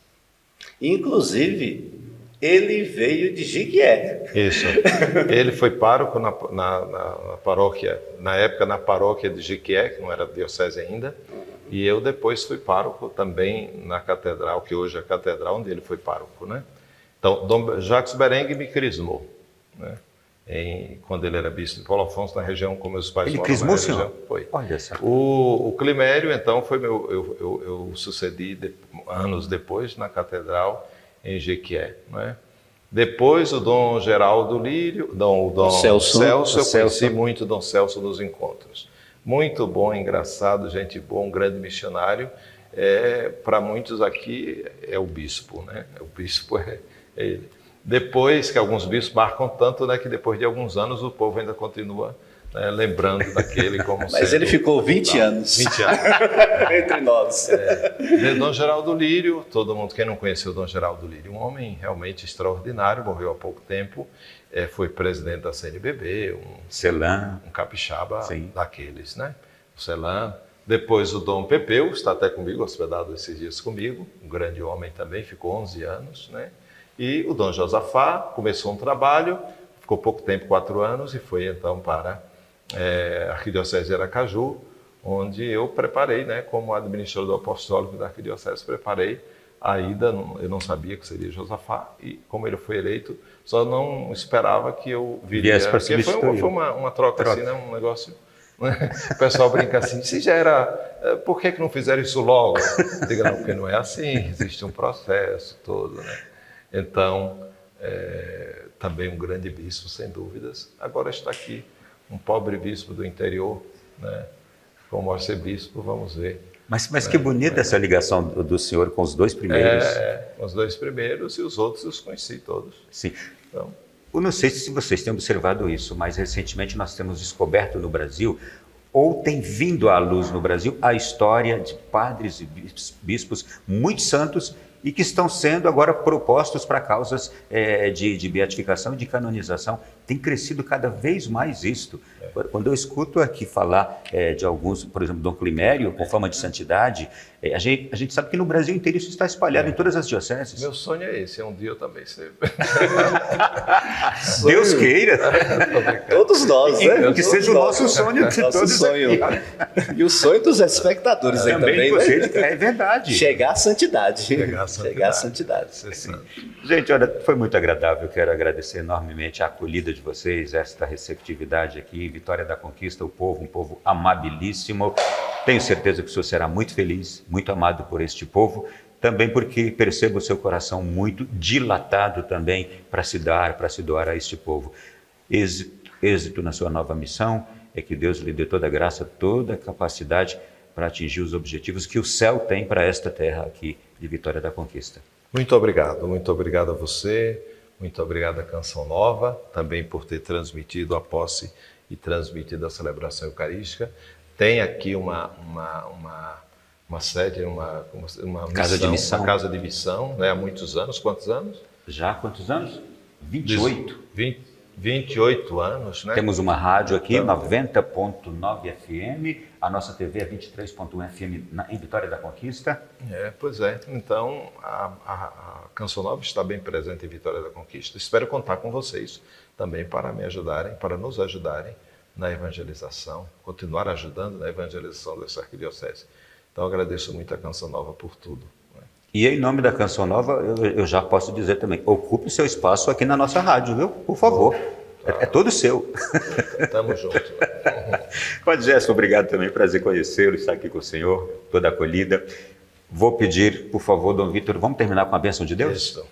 Inclusive, ele veio de Jequié. Isso. Ele foi pároco na paróquia, na época na paróquia de Jequié, que não era diocese ainda, e eu depois fui pároco também na catedral, que hoje é a catedral, onde ele foi pároco, né? Então, Dom Jacques Berenguer me crismou, né? Quando ele era bispo de Paulo Afonso, na região, como meus pais moram. Ele crismou, senhor? Foi. Olha só. O Climério, então, foi eu sucedi anos depois na catedral em Jequié, né? Depois o Dom Geraldo Lírio, Dom Celso, eu conheci muito Dom Celso nos encontros. Muito bom, engraçado, gente boa, um grande missionário. Para muitos aqui é o bispo, né? O bispo é ele. Depois que alguns bispos marcam tanto, né, que depois de alguns anos o povo ainda continua, né, lembrando daquele como Mas ele ficou 20 anos. 20 anos. Entre nós. Dom Geraldo Lírio, todo mundo, quem não conheceu Dom Geraldo Lírio, um homem realmente extraordinário, morreu há pouco tempo, foi presidente da CNBB, um capixaba Sim. daqueles, né? O Celan. Depois o Dom Pepeu, está até comigo, hospedado esses dias comigo, um grande homem também, ficou 11 anos, né? E o Dom Josafá começou um trabalho, ficou pouco tempo, 4 anos, e foi então para a Arquidiocese de Aracaju, onde eu preparei, né, como administrador apostólico da Arquidiocese, preparei a ida, eu não sabia que seria Josafá, e como ele foi eleito, só não esperava que eu viria. Viesse para substituir. Foi uma troca assim, né? Um negócio... O pessoal brinca assim, se já era, por que não fizeram isso logo? Diga, não, porque não é assim, existe um processo todo, né? Então, também um grande bispo, sem dúvidas. Agora está aqui um pobre bispo do interior, né? Como arcebispo, vamos ver. Mas que bonita essa ligação do senhor com os dois primeiros. Os dois primeiros e os outros eu os conheci todos. Sim. Então, Eu não sei se vocês têm observado isso, mas recentemente nós temos descoberto no Brasil, ou tem vindo à luz no Brasil, a história de padres e bispos muito santos e que estão sendo agora propostos para causas de beatificação e de canonização. Tem crescido cada vez mais isto. Quando eu escuto aqui falar de alguns, por exemplo, Dom Climério, com fama de santidade, a gente sabe que no Brasil inteiro isso está espalhado em todas as dioceses. meu sonho é esse, um dia eu também ser. Deus queira. Todos nós, né? Que seja o nosso sonho de Nosso todos sonho. aqui. E o sonho dos espectadores aí também, vocês, né? é verdade. Chegar à santidade. Chegar à santidade. Ser santo. Gente, olha, foi muito agradável. Quero agradecer enormemente a acolhida de vocês, esta receptividade aqui, Vitória da Conquista, um povo amabilíssimo. Tenho certeza que o senhor será muito feliz, muito amado por este povo, também porque percebo o seu coração muito dilatado também para se doar a este povo. Êxito na sua nova missão, é que Deus lhe dê toda a graça, toda a capacidade para atingir os objetivos que o céu tem para esta terra aqui de Vitória da Conquista. Muito obrigado a você, muito obrigado à Canção Nova, também por ter transmitido a posse e transmitido a celebração eucarística. Tem aqui uma sede, uma Casa de missão. Uma casa de missão, né, há muitos anos. Quantos anos? Já há quantos anos? 28. 28 anos, né? Temos uma rádio aqui, Então, 90.9 FM, a nossa TV é 23.1 FM em Vitória da Conquista. Pois é. Então, a Canção Nova está bem presente em Vitória da Conquista. Espero contar com vocês também para me ajudarem, para nos ajudarem na evangelização, continuar ajudando na evangelização dessa arquidiocese. Então, agradeço muito a Canção Nova por tudo. E em nome da Canção Nova, eu já posso dizer também, ocupe o seu espaço aqui na nossa rádio, viu? Por favor. É todo seu. Tamo junto. Padre Gerson, obrigado também, prazer conhecê-lo, estar aqui com o senhor, toda acolhida. Vou pedir, por favor, Dom Vítor, vamos terminar com a bênção de Deus? Isso.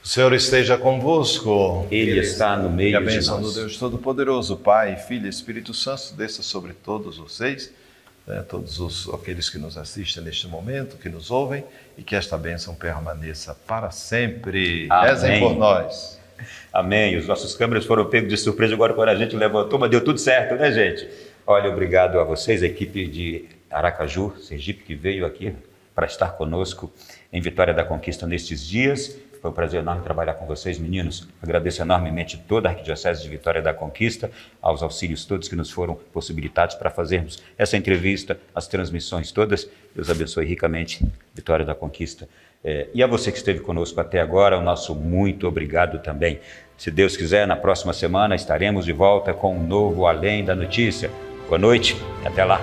O Senhor esteja convosco. Ele está no meio E a de bênção nós. do Deus Todo-Poderoso, Pai, Filho e Espírito Santo, desça sobre todos vocês, né, todos aqueles que nos assistem neste momento, que nos ouvem, e que esta bênção permaneça para sempre. Amém. Rezem por nós. Amém. Os nossos câmeras foram pegos de surpresa agora quando a gente levantou, mas deu tudo certo, né, gente? Olha, obrigado a vocês, a equipe de Aracaju, Sergipe, que veio aqui para estar conosco em Vitória da Conquista nestes dias. Foi um prazer enorme trabalhar com vocês, meninos. Agradeço enormemente toda a Arquidiocese de Vitória da Conquista, aos auxílios todos que nos foram possibilitados para fazermos essa entrevista, as transmissões todas. Deus abençoe ricamente Vitória da Conquista. E a você que esteve conosco até agora, o nosso muito obrigado também. Se Deus quiser, na próxima semana estaremos de volta com um novo Além da Notícia. Boa noite e até lá.